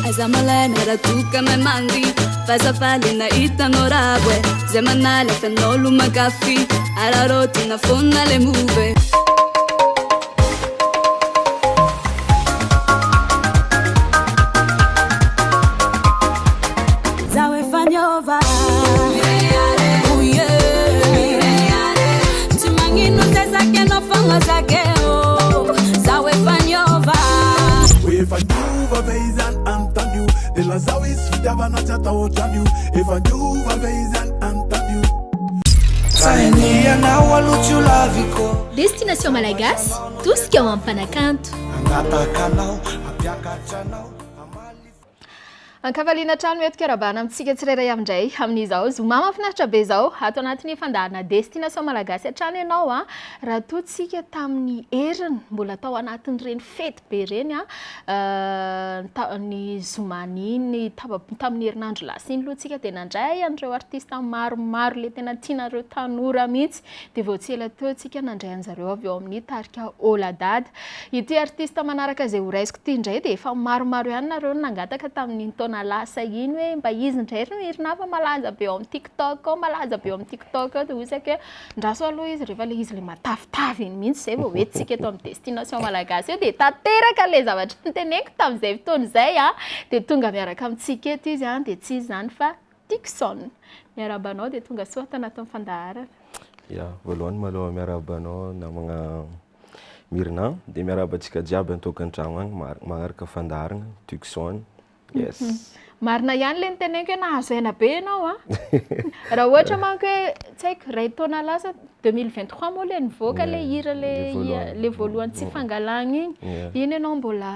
aiza malaina raha toka mahay mandy fazafalina hitanao rabo e zay manaly afanao lomakafy ararotina fona le move zaho efa niova tsy magnino zay zakenao fogna zakeo zaho efa niova efa niova ve izany antanio de lazao izy fitiavana tsy atao ohatranio efa niova ve izany antanio sainianao alotsio laviko Destination Malagasy, tout ce qui est en Panacanto. angatakanao ampiakatranao Ankavaliana trano eto karabana amintsika tsirairay amindray amin'izao zoma mahafinaritra be zao ato anatin'ny fandaharana Destination Malagasy hatrany ianao raha toa tsika tamin'ny heriny mbola tao anatin'ireny fety be reny ny zomaniny tamin'ny herinandro lasiny aloha tsika dia nandray an'ireo artista maromaro le tena tianareo tanora mihitsy dia vao tsy ela teo tsika nandray an'zareo avy eo amin'ny tarika Oladad ity artista manaraka izay ho raisiko ity indray dia efa maromaro ihany nareo nangataka tamin'ny na lasa iny hoe mba izy indray hirina fa malaza be ao amin'ny TikTok ao malaza be ao amin'ny TikTok ao dia osaka ndraso aloha izy rehefa le izy le matavitavy iny mihitsy zay vao hoentsika eto amin'ny Destination Malagasy eo dia tanteraka le zavatra niteneko tamin'izay fotoana izay dia tonga miaraka amintsika eto izy dia tsy izy zany fa Tukson miarabanao dia tonga soa tanaty fandaharana voalohany maloha miarabanao namagna mirina dia miarabantsika jiaby an-tokantrano agny magnaraka fandaharana Tukson. Yes. Marina ihany le niteneko hoe nahazo aina be ianao raha ohatra manko hoe tsy haiko ray taona lasa 2023 moa le nivoaka le hira le voalohany tsy fangalana iny iny ianao mbola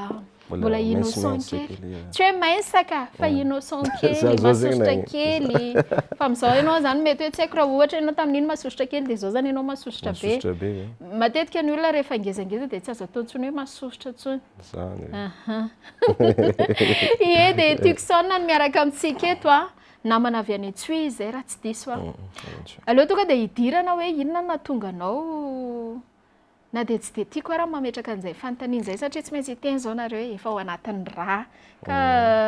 innocent kely tsy hoe maisaka fa innocent kely masosotra kely fa amin'izao ianao zany mety hoe tsy haiko raha ohatra ianao tamin'iny masosotra kely dia izao zany ianao masosotra be matetika ny olona rehefa ngezangeza dia tsy azo atao ntsony hoe masosotra ntsony ie dia Tukson no miaraka amintsika eto namana avy any Tsuy zay raha tsy diso aloha tonga dia hidirana hoe inona nahatonga anao na dia tsy dia tiako raha mametraka an'izay fanontaniana izay satria tsy maintsy hiteny zao nareo efa ao anatin'ny raha ka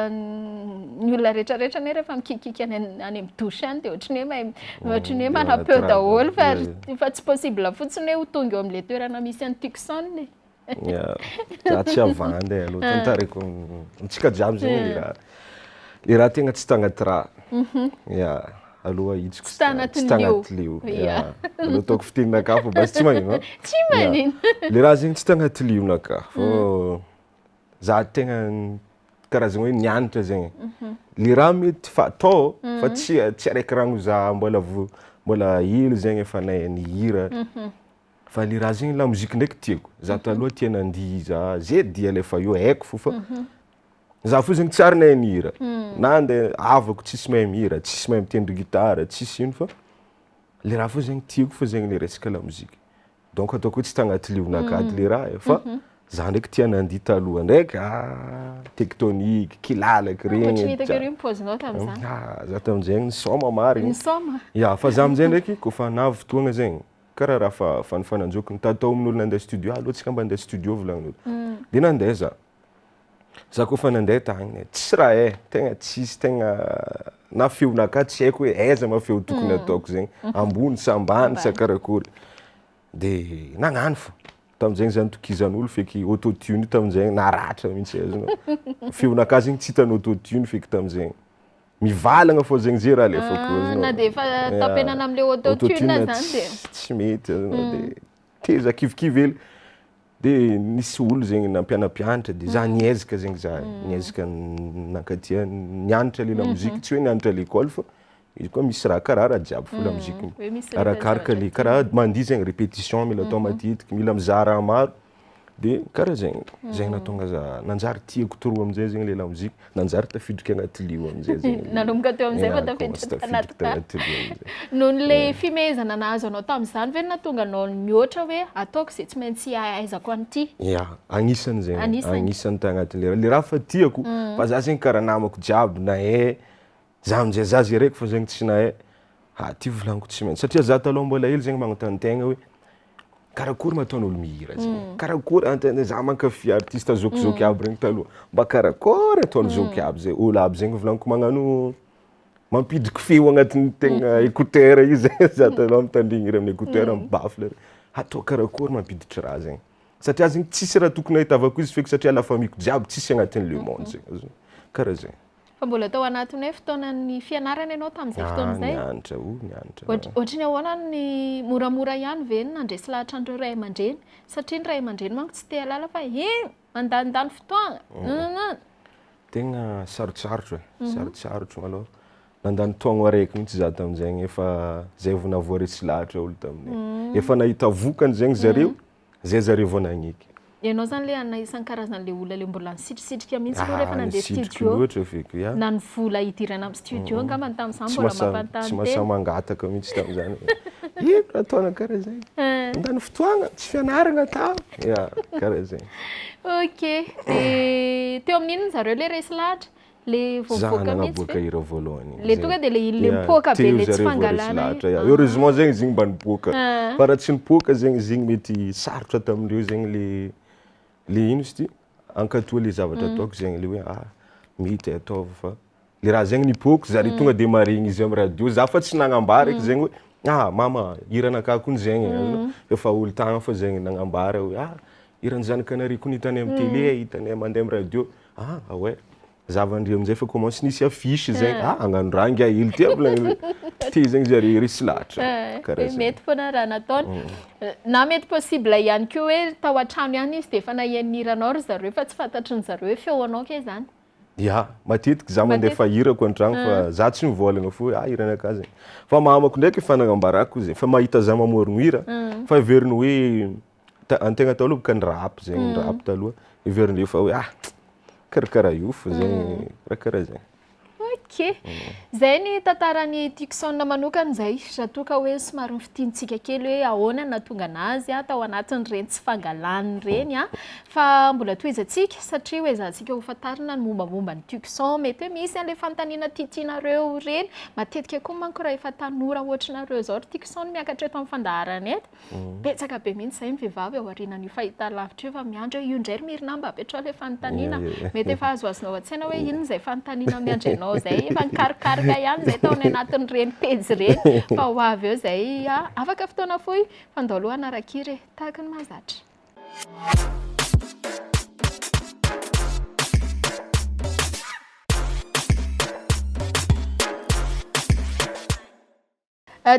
ny olona rehetrarehetra ne rehefa mikikika any amin'ny douche any dia ohatrany hoe manapeo daholo fa tsy possible fotsiny hoe ho tonga eo amin'ilay toerana misy any Tukson za tsy avandy aloha tantariko antsika jiaby zegny le raha tegna tsy tagnaty raha aloha idziko tsy tagnaty lio aloha ataoko fiteninaka fa bas tsy magnino tsy magnino le raha zegny tsy tagnaty lionaka fô za tegna karazagna hoe nianatra zegny le raha mety fa atao fa tsy araiky rano za mbola ilo zegny efa nihira fa le raha zegny la mozika ndraiky tiako za taloha tia nandihy za zay dia le fa io haiko fo fa za fo zegny tsy ary nahay nihira na andeha avako tsisy mahay mihira tsisy mahay mitendry gitara tsisy ino fa le raha fo zegny tiako fo zegny le resaka la mozika donc ataoko hoe tsy tagnaty lionakady le raha fa za ndraiky tia nandihy taloha ndraiky tectonique kilalaka regny za tamin'izegny nisoma marigny fa za amin'izay ndraiky kofa navy fotoagna zegny karaha raha fananjokiny tatao amin'olo nandeha studio aloha tsika mba andeha studio volagnin'olo dia nandeha za kofa nandeha tagny tsisy raha tegna tsisy tegna na feonaka tsy haiko hoe aiza mafeo tokony ataoko zegny ambony sa ambany sa karakory dia nagnano fa tamin'izegny zany tokizan'olo feky autotune tamin'izegny naratra mihitsy azonao feonaka zegny tsy hitany autotune feky tamin'izegny mivalagna fô zegny zay raha lefako na dia efa tampenana amin'ilay autotune zany dia tsy mety dia teza kivikivy hely dia nisy olo zegny nampianampianatra dia za niezaka zegny za niezaka nankatia nianatra le la mozika tsy hoe nianatra l'école fa izy koa misy raha karaha jiaby fo la mozika arakaraka le karaha mandihy zegny répétition mila atao matetiky mila mizaha raha maro dia karaha zegny natonga za nanjary tiako toroa amin'izay zegny le la mozika nanjary tafidriky agnaty lio amin'izay zegny nanomboka teo amin'izay fa tafidriky anaty noho le fimezana nahazo anao tamin'izany ve natonga anao mihoatra hoe ataoko izay tsy maintsy ahaizako an'ity agnisany zegny agnisany tagnatin'le le raha fa tiako fa za zegny karaha namako jiaby nahay za amin'izay za zay raiky fa zegny tsy nahay ty volaniko tsy maintsy satria za taloha mbola hely zegny magnontany tegna hoe karakory mataon'olo mihira zegny karakory antena za mankafy artiste zokizoky aby regny taloha mba karakory ataony zoky aby zay olo aby zegny volaniko magnano mampidiko feo agnatin'ny tegna écouteur io zay za taloha mitandrigny ry amin'ny écouteur mibafle atao karakory mampiditry raha zegny satria zegny tsisy raha tokony ahitavako izy feky satria la famille jiaby tsisy agnatin'ny le monde zegny karaha zegny fa mbola tao anatin'ny hoe fotoanan'ny fianarana ianao tamin'izay fotoan'izay nianatra ohatrany ahoana ny moramora ihany ve nandresy lahatra andreo ray aman-dreny satria ny ray aman-dreny manko tsy te halala fa mandanindany fotoagna tegna sarotsarotra sarotsarotra malôha nandany taogno araiky mihitsy za tamin'izegny efa zay vao navoaresy lahatra olo taminay efa nahita vokany zegny zareo zay zareo vao nagniky ianao zany le ana isan'ny karazan'le olona le mbola nisitrisitrika mihitsy aloha rehefa nandeha studio loatra feky ya na ny vola hidirana amin'ny studio angamba ny tamin'izany mbola mampantany tsy mahasahy mangataka mihitsy tamin'izany ino ataona karaha zegny andany fotoagna tsy fianaragna tao ya karaha zegny ok teo amin'ino zareo le resy lahatra le vovoaka mihitsy hira voalohany le tonga de le mipoaka be le tsy fangalana heureusement zegny izy igny mba nipoaka fa raha tsy nipoaka zegny izy igny mety sarotra tamindreo zegny le ino izy ty ankatoa le zavatra ataoko zegny le hoe mety ataova fa le raha zegny nipoako zare tonga de maregny izy amin'ny radio za fa tsy nagnambara eky zegny hoe mama hiranakah kony zegny efa olo tagna fa zegny nagnambara hoe hiran'ny zanakanareo kony hitany amin'ny télé hitany mandeha amin'ny radio ouais zavandre amizay fa commence nisy affiche zegny agnano raha inga hely ty aby ty zegny zare resy lahatra mety foana raha nataony na mety possible ihany koa hoe tao an-trano ihany izy de efa nahianiranao ry zareo fa tsy fantatry ny zareo hoe feonao ke zany ya matetiky za mandeha fa hirako an-tragno fa za tsy mivolagna fo hiranaka zegny fa mamako ndraiky efa nagnambarako zegny fa mahita za mamorogno hira fa iveriny hoe antegna taloha baka ny rap zegny ny rap taloha iverindreo fa hoe karakaraha io fo zegny raha karaha zegny ok zay ny tantarany Tukson manokana zay raha toa ka hoe somary mifitiantsika kely hoe ahoana nahatonga anazy tao anatin'ireny tsy fangalany reny fa mbola toizantsika satria hoe zantsika ho fantarina ny mombamomba ny Tukson mety hoe misy an'le fanontaniana tiatianareo reny matetika koa manko raha efa tanora ohatranareo zao ry Tukson miakatra eto amin'ny fandaharana eto betsaka be mihitsy zay ny vehivavy ao aorianan'io fahita lavitra io fa miandry hoe io ndray ry mirinamba apetrao le fanontaniana mety efa azoazonao an-tsaina hoe ino zay fanontaniana miandry anao zay efa nikarokaroka ihany zay tao any anatin'ireny pejy reny fa ho avy eo zay afaka fotoana fohy fandao aloha arakiry tahaka ny mahazatra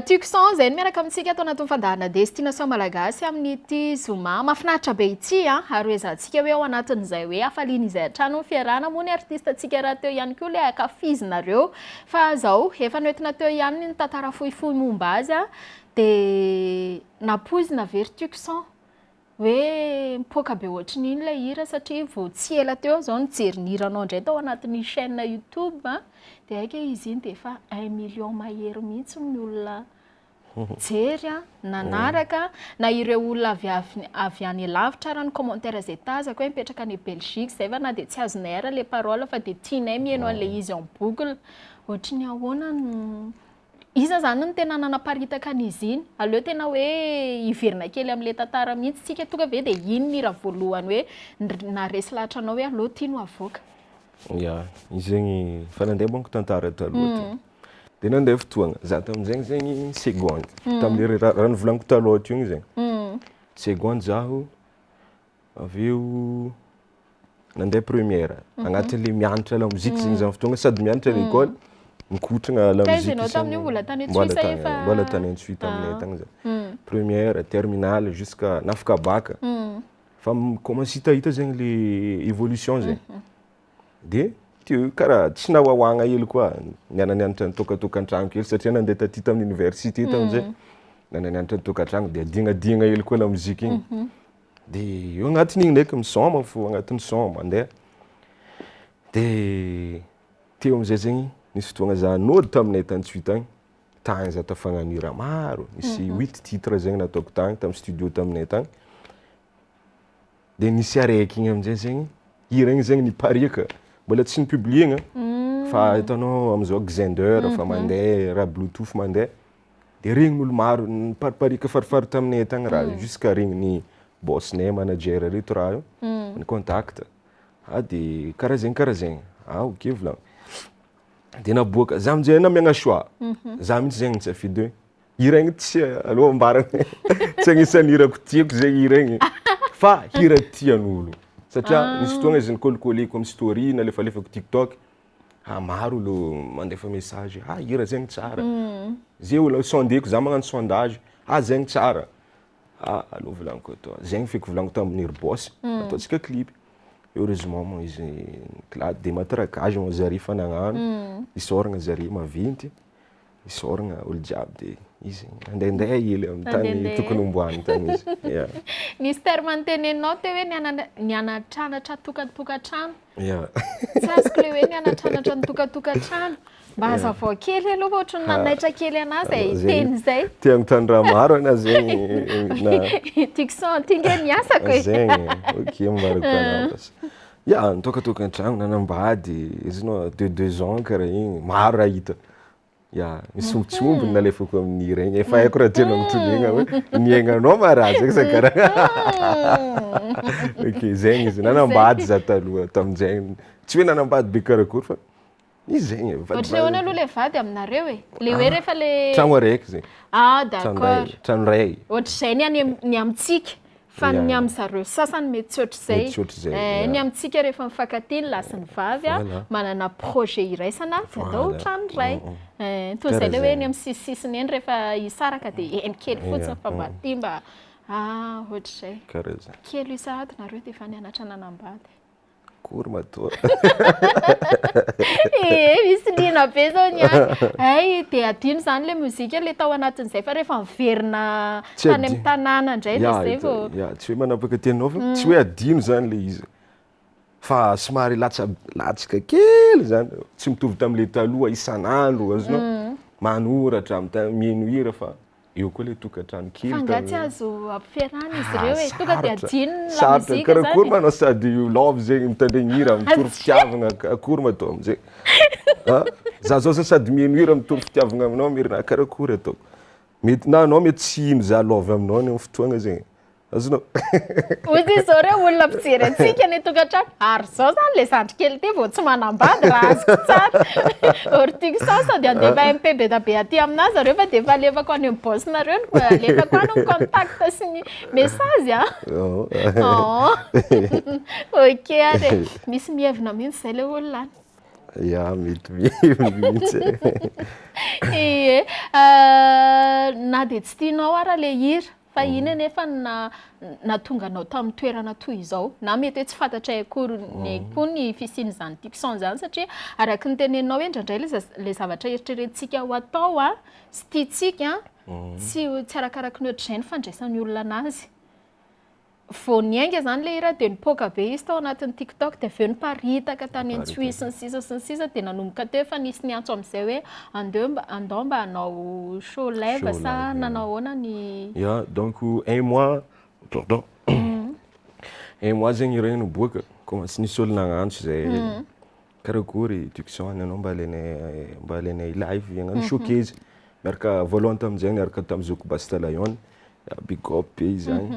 Tukson zay miaraka amintsika atao anatin'ny fandaharana destination malagasy amin'ity zoma mahafinaritra be ity ary hoe zantsika hoe ao anatin'izay hoe afaliana izay hatrano fiarahana moa ny artiste atsika raha teo ihany koa le akafizinareo fa zao efa noentina teo ihany ny tantara fohifohy momba azy de napoizina very Tukson hoe mipoaka be ohatran'iny le hira satria vao tsy ela teo zao nijery ny hiranao indray tao anatin'ny chaîne YouTube de aika izy iny de efa 1 million mahery mihitsy ny olona jery nanaraka na ireo olona avy any lavitra raha ny commentaire zay tazako hoe mipetraka any Belgique zay fa na de tsy azonay ara le parole fa de tianay mihaino an'le izy en boucle ohatrany ahoana iza zany ny tena nanaparitaka an'izy iny aleo tena hoe iverina kely amin'le tantara mihitsy tsika tonga ve de ino ny raha voalohany hoe naresy lahatra anao hoe aleo tia no avoaka ya izy zegny fa nandeha bonko tantara taloha de nandeha fotoagna za tamin'izegny zegny seconde tamin'le raha nivolaniko taloha teo igny zegny seconde zaho avy eo nandeha première agnatin'le mianatra la mozika zegny za fotoagna sady mianatra à l'école mikotrana la musique mbola tany an-tsuit aminay tagny za première terminale jusqu'à nafaka baka fa commence hitahita zegny le évolution zegny de teo karaha tsy nahoahoagna hely koa niananianatra nitokatokan-tragno kely satria nandeha taty tamin'ny université tamin'izay nananianatra nitokan-tragno de adignadina hely koa la mozika igny de eo agnatin'igny ndraiky misoma fo agnatin'ny som mandeha de teo am'izay zegny nisy fotoagna za nody taminay tan-tsuit agny tagny za tafagnano hira maro nisy 8 titres zegny nataoko tagny tamin'ny studio taminay tagny de nisy araiky igny am'izay zegny hira igny zegny niparika mbola tsy nipubliena fa hitanao am'izao Xender fa mandeha raha bluetooth mandeha de regn'olo maro nipariparika farifary taminay tagny raha jusqu'à regniny bossnay manager reto raha io ny contact de karaha zegny ok volagno de naboaka za aminjay namiagna choix za mihitsy zegny tsy afidy hoe hira igny tsy aloha ambarana tsy agnisan'ny hirako tiako zegny hira igny fa hira tian'olo satria nisy fotoagna izy nikôlikôleko amin'ny story nalefalefako TikTok maro olo mandefa message hira zegny tsara zay olo sondeko za magnano sondage zegny tsara aloha volaniko atao zegny feko volaniko tamin'ny boss ataontsika clip heureusement mo izy clade de matraquage mo zary fa nagnano isoragna zary mavinty isoragna olo jiaby de izy andehandeha hely amin'ny tany tokony homboany tany izy nisy terme antenenao teo hoe nianatranatra tokantokatrano tsy azoko le hoe nianatranatra ny tokatokatrano mba hazavao kely aloha ohatrany nanaitra kely anazy teny zay tiagno tany raha maro ana zegny Tukson tinge miasako zegny ok mbarako anabas nitokatokantrano nanambady izy no de 2 ans karaha igny maro raha hita misy ombitsombiny nalefako amin'ny regny efa haiko raha tianao mitonegna hoe niaignanao maraha zegny sa karaha ok zegny izy nanambady za taloha tamin'izegny tsy hoe nanambady be karakory fa izy zegny ohatry hoana aloha le vady aminareo le hoe rehefa le tragno araiky zegny d'accord trano ray ohatr'izay ny amintsika fa ny amin'zareo sasany mety tsy ohatr'izay ny amintsika rehefa mifankatiny lasy ny vavy manana projet iraisana tsy atao trano ray toy izay le hoe ny amin'ny sisisiny eny rehefa hisaraka de eny kely fotsiny fa matimba ohatr'izay kely isato nareo de efa nianatra nanambady kory matoa misy lina be zao niany de adino zany le mozika le tao anatin'izay fa rehefa miverina tany amin'ny tanàna indray le zay vao tsy hoe manapaka tianao fa tsy hoe adino zany le izy fa somary latsaka kely zany tsy mitovy tam'le taloha isan'andro azonao manoratra minuira fa eo koa le tokatrano kely fa nga tsy azo ampiferana izy ireo hoe tonga de adino la mozika karakory manao sady love zegny mitandregny hira mitory fitiavagna akory matao am'zay za zao sady mihaino hira mitory fitiavagna aminao mirina karakory atao mety na anao mety tsy mizaha love aminao ny fotoagna zegny azonao ozy zao reo olona mpijery antsika ny tokatrano ary zao zany le zandry kely ty vao tsy manambady raha azoko tsara Tukson sady andefa MPB da be aty aminazy zareo fa de efa alefako any amin'ny bossnareo alefako any ny contact sy ny message ok ary misy mihevina mihitsy zay le olona mety mihitsy na de tsy tianao ara le hira fa iny nefa natonga anao tamin'ny toerana toy izao na mety hoe tsy fantatra akory koa ny fisiany zany Tukson zany satria araky ny teneninao hoe indraindray le zavatra eritreretintsika ho atao sy tiantsika tsy arakaraky ny ohatr'izay ny fandraisan'ny olona anazy vao niainga zany le hira de nipoaka be izy tao anatin'ny TikTok de aveo niparitaka tany Antsuisse sy ny sisa de nanomboka teo efa nisy niantso am'izay hoe andao mba hanao show live sa nanao ahoana ny donc un mois zegny regny niboaka commence nisy olo nagnantso zay karakory Tukson anao mba alainay live hagnano showcase miaraka voalohany tamin'izay niaraka tamin'ny Zoko Bastalayon big up be izy zany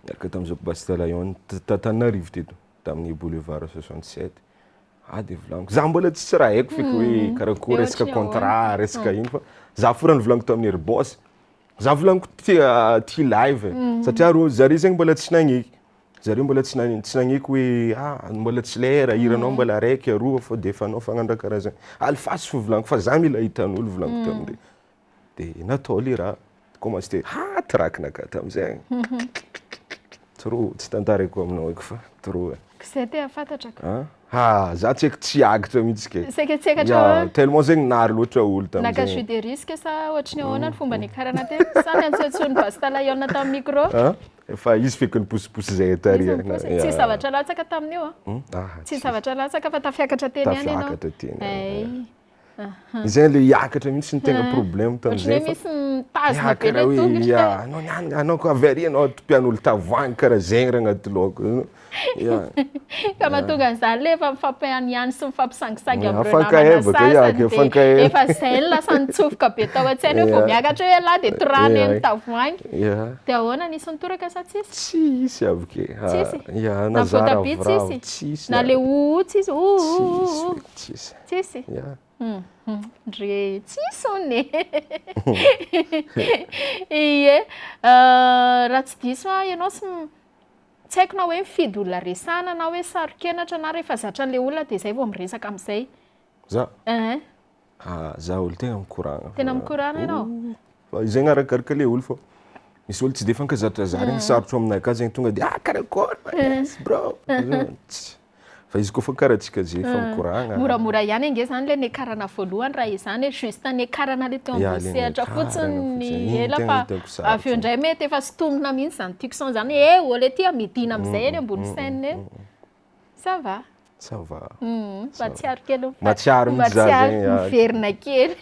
miaraka tamin'ny Zoko Bastalayon Tananarivo teto tamin'ny boulevard 67 de volaniko za mbola tsisy raha haiko feky hoe karakory resaka contrat resaka ino fa za forany volaniko tamin'ny ery boss za volaniko ty live satria ro zare zegny mbola tsy nagneky zareo mbola tsy nagneky hoe mbola tsy lera hiranao mbola raiky aroa fô de efa anao fagnandra karaha zany alifasy fo volaniko fa za mila hitan'olo volaniko tamin'le de natao le raha commence te trakinaka tamin'izay trop tsy tantarako aminao eky fa trop zay te afantatraka za tsy haiko tsy agatra mihitsy ke seka tsy ekatra tellement zegny nary loatra olo tamin'izay naka jus de risque sa ohatry ny ahoana ny fomba nikarana te sa ny antsoatsony Bastalayon tamin'ny micro efa izy feky niposiposy zay tary tsy zavatra latsaka tamin'io tsy zavatra latsaka fa tafiakatra teny any ianao izay le hiakatra mihitsy ny tegna problème tamin'izay misy mitazona be le hoe tongotra anao niany anao ko avery anao tompian'olo tavoangy karaha zegny raha agnaty laoko ka mahatonga an'izany le efa mifampihaniany sy mifampisangisangy amin'ny afankahebaka sasany afankahebaka efa zay ny lasa nitsofoka be tao an-tsaina hoe vao miakatra hoe lahy dia torany amin'ny tavoangy dia ahoana nisy nitoraka sa tsisy tsisy avike tsisy na voatabia zaravo tsisy na le tsisy tsisy ndre tsisy ony ie raha tsy diso ianao tsy haiko na hoe mifidy olona resana na hoe sarokenatra na rehefa zatran'le olona dia zay vao miresaka amin'izay za za olo tena mikorana ianao fa zegny arakaraka le olo fô misy olo tsy de fankazatrazary igny sarotro aminaka zegny tonga de karakory bro fa izy koa fa karaha tsika zay fa mikoragna moramora ihany ange zany le niakarana voalohany raha izany hoe juste niakarana le teo ambony sehatra fotsiny ela fa avy eo indray mety efa sotomina mihitsy zany Tukson zany ôle ty midina amin'izay eny ambony saine eny ça va matsiaro kely matsiaro miverina kely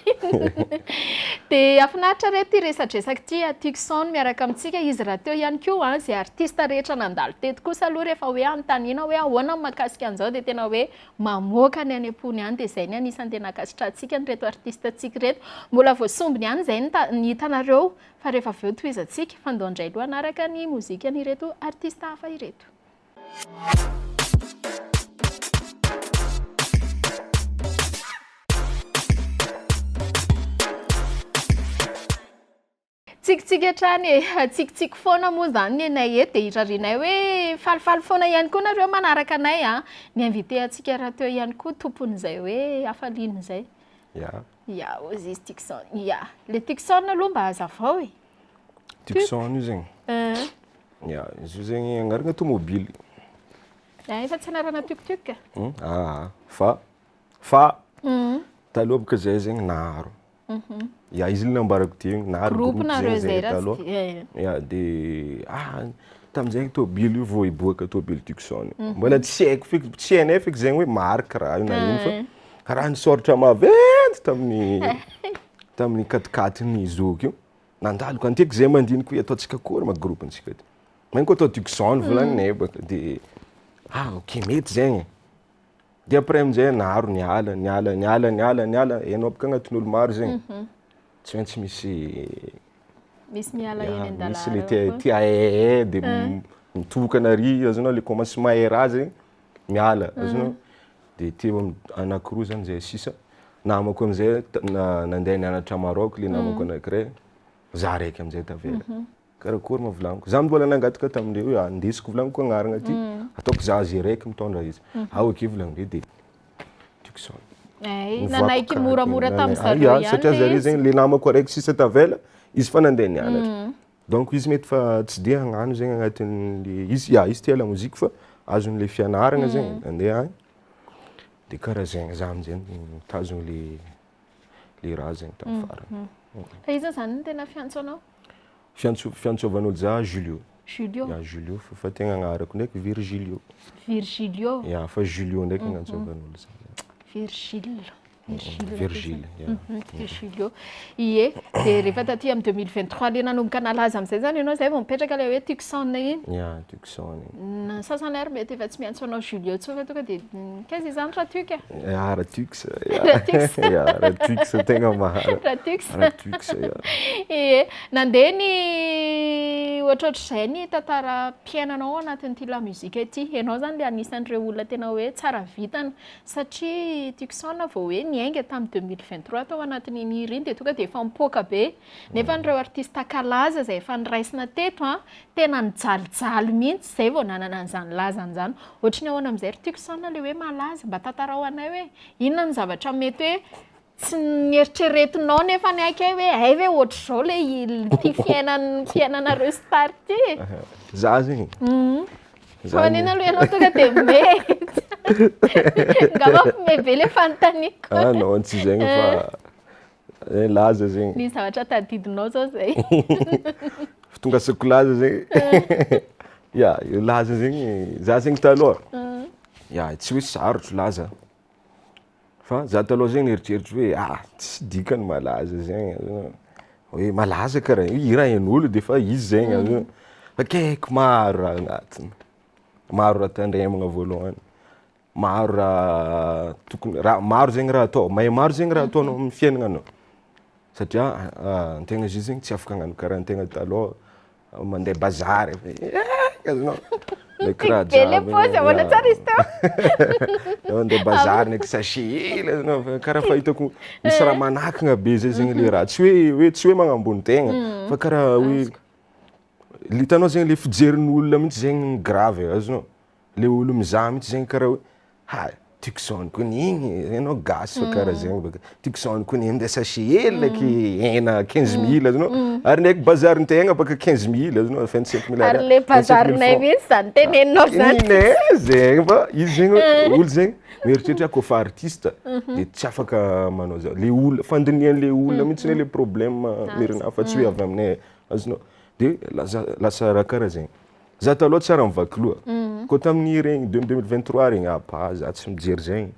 dia afinaritra re ty resadresaka ty Tukson miaraka amintsika izy raha teo ihany koa zay artista rehetra nandalo teto kosa aloha rehefa hoe anontaniana hoe ahoana mahakasika an'izao dia tena hoe mamoaka ny any am-pony any dia zay ny anisany tena akasitra antsika ny reto artista tsika reto mbola voasombiny ihany zay ny hitanareo fa rehefa avy eo tohizantsika fandoha indray aloha anaraka ny mozika nyreto artista hafa ireto tsikitsiky hatrany tsikitsiky foana moa zany ny anay eto dia irarianay hoe falifaly foana ihany koa nareo manaraka anay ny invité antsika raha teo ihany koa tompon'izay hoe hafaliana izay ozy izy Tukson le Tukson aloha mba hazavao e Tukson io zegny izy io zegny agnarana tomobily efa tsy anarana tuktuk fa taloha baka zay zegny naharo izy le nambarako ty naharo groupe zay taloha dia tamizay tôbily io vao iboaka tôbily Tukson mbola tsy haiko feky tsy hainay feky zegny hoe marque raha io na ino fa raha nisoratra maventy tamin'ny katikatin'ny zoky io nandaloko antiky zay mandiniky hoe ataontsika kory ma groupe antsika ty mainy koa atao Tukson volagninay baka dia ok mety zegny dia après amin'izay naharo niala ianao baka agnatin'olo maro zegny tsy maintsy misy miala eny an-dalana misy le tia dia mitokana ary azonao le commence mahay raha zegny miala azonao dia teo anakiroa zany zay sisa namako amin'izay nandeha nianatra Maroc le namako anakiray za raiky amin'izay tavela karakory mavolaniko za mbola nangataka tamindreo hoe andesiko volaniko agnarana ty ataoko za zay raiky mitondra izy ake volanindreo dia Tukson nanaiky moramora tamin'izareo ihany satria zareo zegny le namako araiky sisa tavela izy fa nandeha nianatra donc izy mety fa tsy dia hagnano zegny agnatin'le izy tia la mozika fa azon'le fianarana zegny andeha agny dia karaha zegny za amin'izay mitazogny le raha zegny tamin'ny farany fa iza zany no tena fiantsoanao fiantsovan'olo za Julio fa tegna agnarako ndraiky Virgilio fa Julio ndraiky agnantsovan'olo za Virgile ie dia rehefa taty amin'ny 2023 le nanomboka nalaza amin'izay zany ianao zay vao mipetraka le hoe Tukson iny Tukson sasany ary mety efa tsy miantso anao Julio tsofa tonga dia kaiza izany raha tuka raha Tux tegna mahara ie nandeha ny ohatrohatr'izay ny tantara-piainanao anatin'ity la muzika ity ianao zany le anisan'ireo olona tena hoe tsara vitana satria Tukson vao hoe niainga tamin'ny 2023 tao anatin'iny hira iny dia tonga dia efa mipoaka be nefa nireo artista kalaza zay efa niraisina teto tena nijalijaly mihitsy zay vao nanana an'izany lazan'izany ohatrany ahoana amin'izay ry Tukson le hoe malaza mba tantarao anay hoe inona ny zavatra mety hoe tsy nieritreretinao nefa ny aiky hoe ay ve ohatr'izao le ty fiainanareo star ty za zegny fa nina aloha ianao tonga dia mety ngamba mebe le fanontaniako non tsy zegny fa laza zegny ny zavatra tadidinao zao zay tonga asako laza zegny io laza zegny za zegny taloha tsy hoe sarotro laza fa za taloha zegny nieritreritry hoe tsy dikany malaza zegny hoe malaza karaha hira hain'olo de fa izy zegny fa kaiky maro raha agnatiny, maro raha tandremagna voalohany, maro raha tokony maro zegny raha atao, mahay maro zegny raha ataonao amin'ny fiaignananao satria an-tegna izy zegny tsy afaka hagnano karaha an-tegna taloha mandeha bazary azonao ndraiky raha jiaby mandeha bazary ndraiky sachet hely azonao karaha fahitako misy raha manakagna be zay zegny le raha tsy hoe magnambony tegna fa karaha hoe hitanao zegny le fijerin'olona mihitsy zegny grave azonao le olo mizaha mihitsy zegny karaha hoe ha Tukson konigny ianao gasy fa karaha zegny baka Tukson konigny minday sachet hely ndraiky hena 15 000 azonao ary ndraiky bazarin-tegna baka 15 000 azonao 25 000 ary le bazarinay mihitsy zany teneninao zany zegny fa izy zegny olo zegny mieritreritra kofa artiste de tsy afaka manao zao le olo fandinian'le olona mihitsy le problème mirina fa tsy hoe avy aminay azonao de lasa raha karaha zegny za taloha tsara mivaky loha ko tamin'ny regny 2023 regny apa za tsy mijery zegny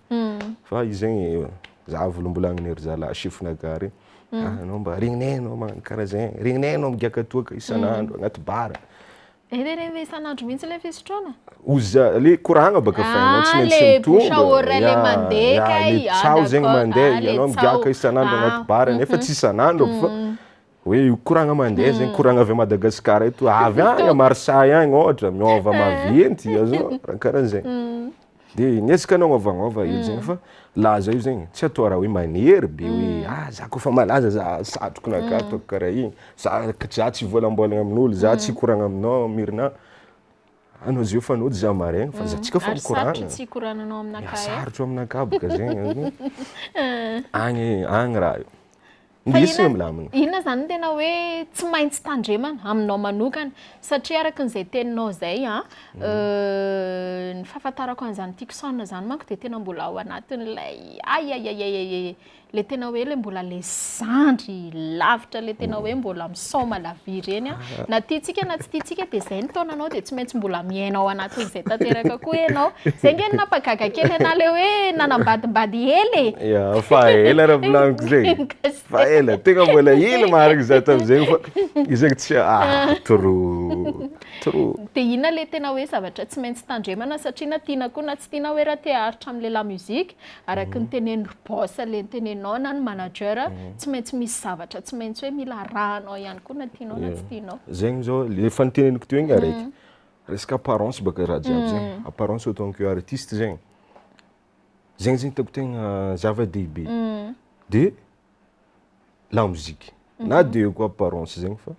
fa izy zegny za volombolagny ery zalahy chiffre-naka regny anao mba regninay anao magnano karaha zegny regninay anao migaka toaka isan'andro agnaty bara Rehefa isan'andro mihitsy le fisotroana? Oza le koragna baka fainao tsy maintsy mitombo. Le bouche le mandeha kay. Tsao zegny mandeha ianao migaka isan'andro agnaty bara nefa tsy isan'andro fa hoe koragna mandeha zegny koragna avy Madagasikara eto avy agny Marsay agny ohatra miova maventy azonao raha karaha zegny. De niezaka nagnôvagnôva izy zegny fa laza io zegny tsy atao raha hoe manery be hoe za kofa malaza za satroko naka ataoko karaha igny za tsy volambolagna amin'olo za tsy koragna aminao mirina anao zio fanody za maregny fa za tsika fa mikoragna tsy koragnanao aminakahy sarotro aminakahy baka zegny agny raha io ndrisina milamina. Inona zany tena hoe tsy maintsy tandremana aminao manokana satria araka an'izay teninao zay ny fahafantarako an'izany Tukson zany manko de tena mbola ao anatin'ilay le tena hoe le mbola le zandry lavitra le tena hoe mbola misaoma la vie reny na tiatsika na tsy tiatsika de zay ny taonanao de tsy maintsy mbola miaina ao anatin'izay tanteraka koa ianao zay nge napakaka kely ana le hoe nanambadimbady hely fa ela raha volaniko zegny fa ela tegna mbola hely marina za tam'zegny fa izegny tsy trop de inona le tena hoe zavatra tsy maintsy tandremana satria na tiana koa na tsy tiana hoe raha te haritra am'le la musique araky ny tenen'ny boss le tenenao na ny manager tsy maintsy misy zavatra tsy maintsy hoe mila rahanao ihany koa na tianao na tsy tianao zegny zao le fanteneniko teo igny araiky resaka apparence baka raha jiaby zegny apparence autant que artiste zegny hitako tegna zava-dehibe de la musique na de koa apparence zegny fa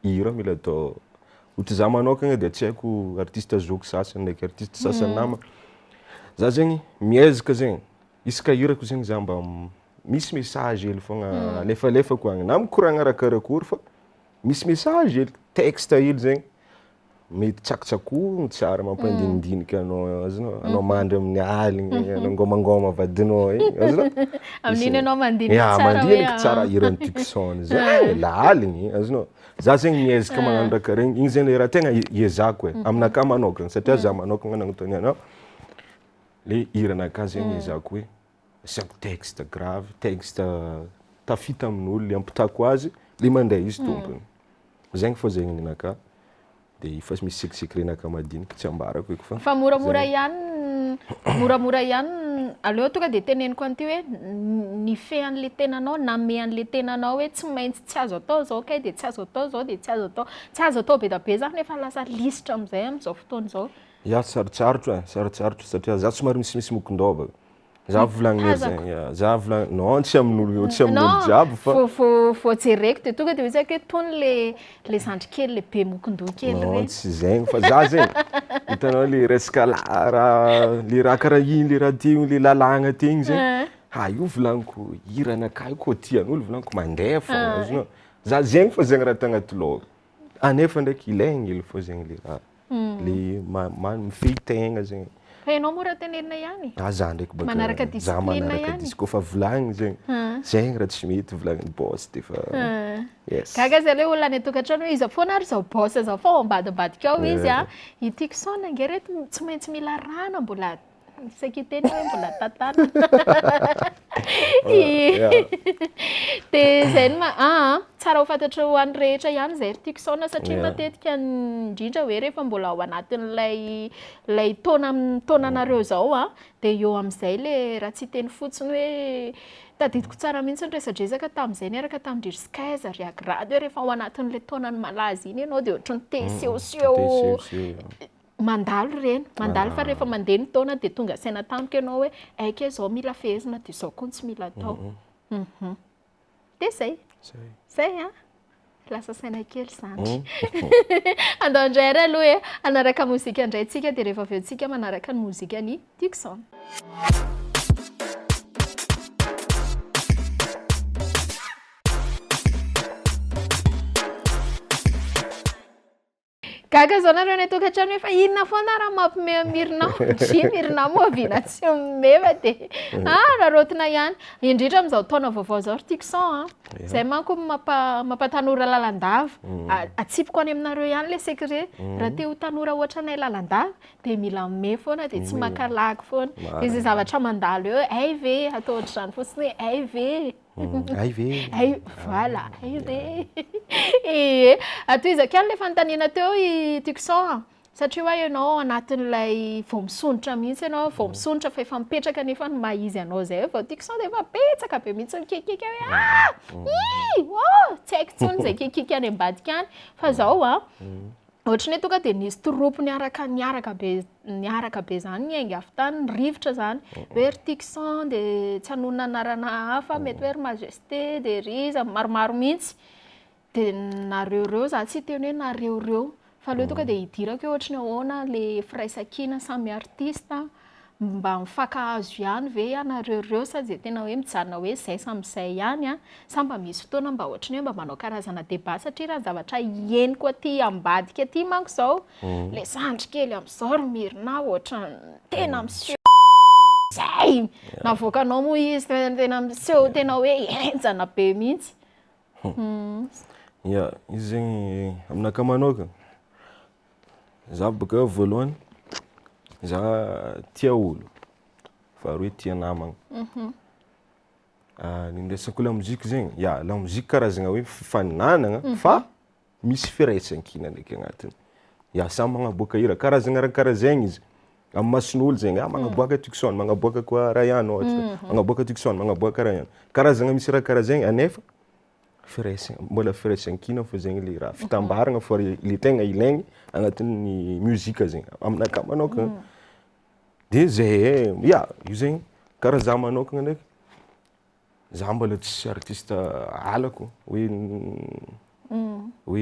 hira mila atao ohatra za manokagna de tsy haiko artiste zoko sasany ndraiky artiste sasany nama za zegny miezaka zegny isaka hirako zegny za mba misy message hely fogna alefalefako agny na mikoragna raha karakory fa misy message hely texte hely zegny mety tsakotsakogno tsara mampandinidinika anao azonao anao mandry amin'ny aligny anao ngomangoma vadinao azonao amin'iny anao mandinika tsara mandinika tsara hiran'ny Tukson zay la aligny azonao za zegny miezaka magnano raha karaha igny zegny le raha tegna iezako aminakahy manokagna satria za manokagna nagnotany anao le hiranakahy zegny iezako hoe asiako texte grave texte tafita amin'olo le ampitako azy le mandeha izy tompony zegny fô zegny ninakahy de fa misy secret-nakahy madinika tsy ambarako eky fa moramora ihany aleo tonga de teneniko an'ity hoe ny fe an'le tenanao na me an'le tenanao hoe tsy maintsy tsy azo atao zao kay de tsy azo atao zao de tsy azo atao be da be zany nefa lasa lisitra am'izay am'izao fotoana zao sarotsarotra satria za somary misimisy mokondova za volagny zegny za volagny non tsy amin'olo jiaby fa faut jereko de tonga de hoe zay ke tony le zandry kely le be mokondova kely non tsy zegny fa za zegny hitanao le resaka le raha karaha iny le raha tegny le lalagna tegny zegny io volagniko hiranakahy koa tian'olo volagniko mandeha fogna azonao za zegny fa zegny raha tagnaty lohako anefa ndraiky ilaigny hely fô zegny le raha le mifehy-tegna zegny fa ianao mora tenenina ihany za ndraiky baka manaraka discipline ihany izy kofa volagny zegny zegny raha tsy mety volagny boss de fa yes gaga zay le olona any tokantrano izy foana ary zao boss zao fa ambadimbadika ao izy i Tukson ngereto tsy maintsy mila rana mbola sekiteny hoe mbola tatana de zay tsara ho fantatry ho an'ny rehetra ihany zay ry Tukson satria matetika indrindra hoe rehefa mbola ao anatin'ilay taonanareo zao a dia eo amin'izay le raha tsy teny fotsiny hoe tadidiko tsara mihitsy ny resadresaka tamin'izay niaraka tamin-dry skaiza ry agrady hoe rehefa ao anatin'ilay taonany malaza iny ianao dia ohatry ny teseoseho mandalo reny mandalo fa rehefa mandeha ny taona dia tonga saina tampoka ianao hoe aika izao mila fehezina dia izao koa tsy mila atao dia zay a lasa saina kely zany andao indray ary aloha e anaraka mozika indray tsika dia rehefa avy eo tsika manaraka ny mozika ny Tukson. Gaga zao nareo ny tokantrano hoe fa inona foana raha mampime mirinao tsy mirinao moa viana tsy meva dia rarotina ihany indrindra amin'izao taona vaovao zao ry Tukson zay manko mampatanora lalandava atsipiko any aminareo ihany le secret raha te ho tanora ohatranay lalandava dia mila me foana dia tsy makalaky foana dia izay zavatra mandalo eo ay ve atao ohatr'izany fotsiny hoe ay ve voilà ay ve atoizako ihany le fanontaniana teo i Tukson satria hoe ianao anatin'ilay vao misonitra mihitsy ianao vao misonitra fa efa mipetraka nefa ny mahizy anao zay vao Tukson dia efa betsaka be mihitsy mikikika hoe tsy haiko tsony zay kikika any ambadika any fa zao ohatrany hoe tonga dia nisy troupe niaraka be zany ny ainga avy tany ny rivotra zany hoe ry Tukson dia tsy hanonona anarana hafa mety hoe ry majesté dia riza maromaro mihitsy dia nareoreo za tsy teny hoe nareoreo fa leo tonga dia hidirako hoe ohatrany ahoana le firaisan-kina samy artista mba mifakahazo ihany ve nareoreo sa dia tena hoe mijanona hoe zay samyzay ihany sa mba misy fotoana mba ohatrany hoe mba manao karazana débat satria raha zavatra henoko aty ambadika aty manko zao le zandry kely amin'izao ry mirina ohatra tena miseho zay navoakanao moa izy tena miseho tena hoe henjana be mihitsy izy zegny aminaka manokana za boka voalohany za tia olo faharoa tia namagna ny resaka la mozika zegny la mozika karazagna hoe fifaninanana fa misy firaisan-kina ndraiky agnatiny samy magnaboaka hira karazagna raha karaha zegny izy amin'ny mason'olo zegny magnaboaka Tukson magnaboaka koa Rayano ohatra magnaboaka Tukson magnaboaka Rayano karazagna misy raha karaha zegny anefa mbola firaisan-kina fo zegny le raha fitambaragna fo le tegna ilaigny agnatin'ny muzika zegny aminaka manokana dia zay io zegny karaha za manokana ndraiky za mbola tsisy artiste alako hoe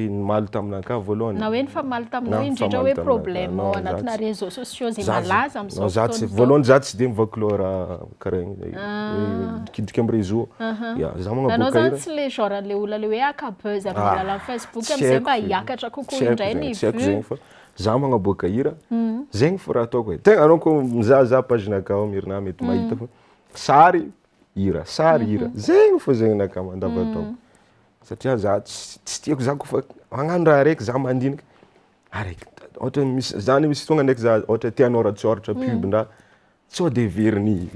nimaly taminaka voalohany na hoe nifamaly taminao indrindra hoe problème ao anatina réseaux sociaux zay malaza amin'izao fotoana voalohany za tsy dia mivôky raha karaha igny kidika amin'ny réseau za magnaboaka hira tsy le genre le olona le hoe akabeuse amin'ny alalan'ny Facebook amin'izay mba hiakatra kokoa indray ny tsy haiko zegny fa za magnaboaka hira zegny fo raha ataoko tegna anao koa mizahazaha pagenaka ao mirina mety mahita fa sary hira zegny fo zegny naka mandavatao satria za tsy tiako za koa fa magnano raha araiky za mandinika araiky ohatra misy zany misy fotoagna ndraiky za ohatra tia hanoratsoratra pub-ndraha sao dia veriny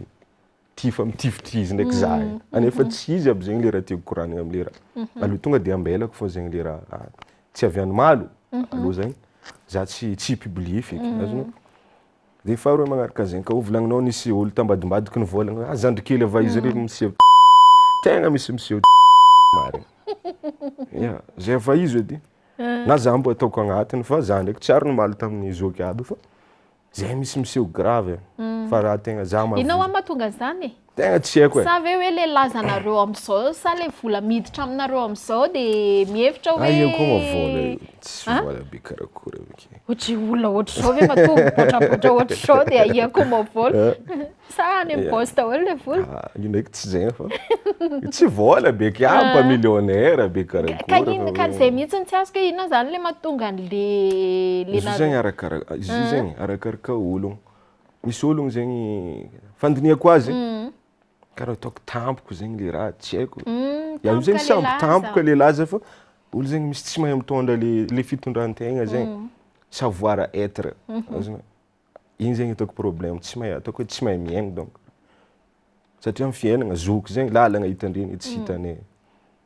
fa mitifitry izy ndraiky za anefa tsy izy aby zegny le raha tiako koranigna am'le raha aloha tonga dia ambelako fo zegny le raha tsy avy any malo aloha zegny za tsy publie feky azonao dia faharoa magnaraka zegny ka volagninao nisy olo tambadimbadiky ny volagna zandry kely ava izy rery miseho tegna misy miseho marigny zay efa izy edy na za mbo ataoko agnatiny fa za ndraiky tsy ary nomaly tamin'ny zoky aby fa zay misy miseho grave fa raha tegna za inao amatonga zany tegna tsy haiko sa ve hoe le lazanareo amin'izao sa le vola miditra aminareo amin'izao dia mihevitra hoe koa mavola tsy vola be karakory avake ohatry olona ohatry zao ve matombo botrabotra ohatry zao dia aia koa mavola sa any amin'ny poste olo le vola io ndraiky tsy zegny fa tsy vola be kiapa millionnaire be karakory ka zay mihitsy tsy azoko hoe inona zany le mahatonga le zegny arakaraka ologno misy ologno zegny fandiniako azy karaha ataoko tampoko zegny le raha tsy haiko io zegny samby tampoka le laza fa olo zegny misy tsy mahay mitondra le fitondran-tegna zegny savoir être iny zegny ataoko problème tsy mahay ataoko hoe tsy mahay miaigna donc satria amin'ny fiainana zoky zegny lalagna hitandreny tsy hitanay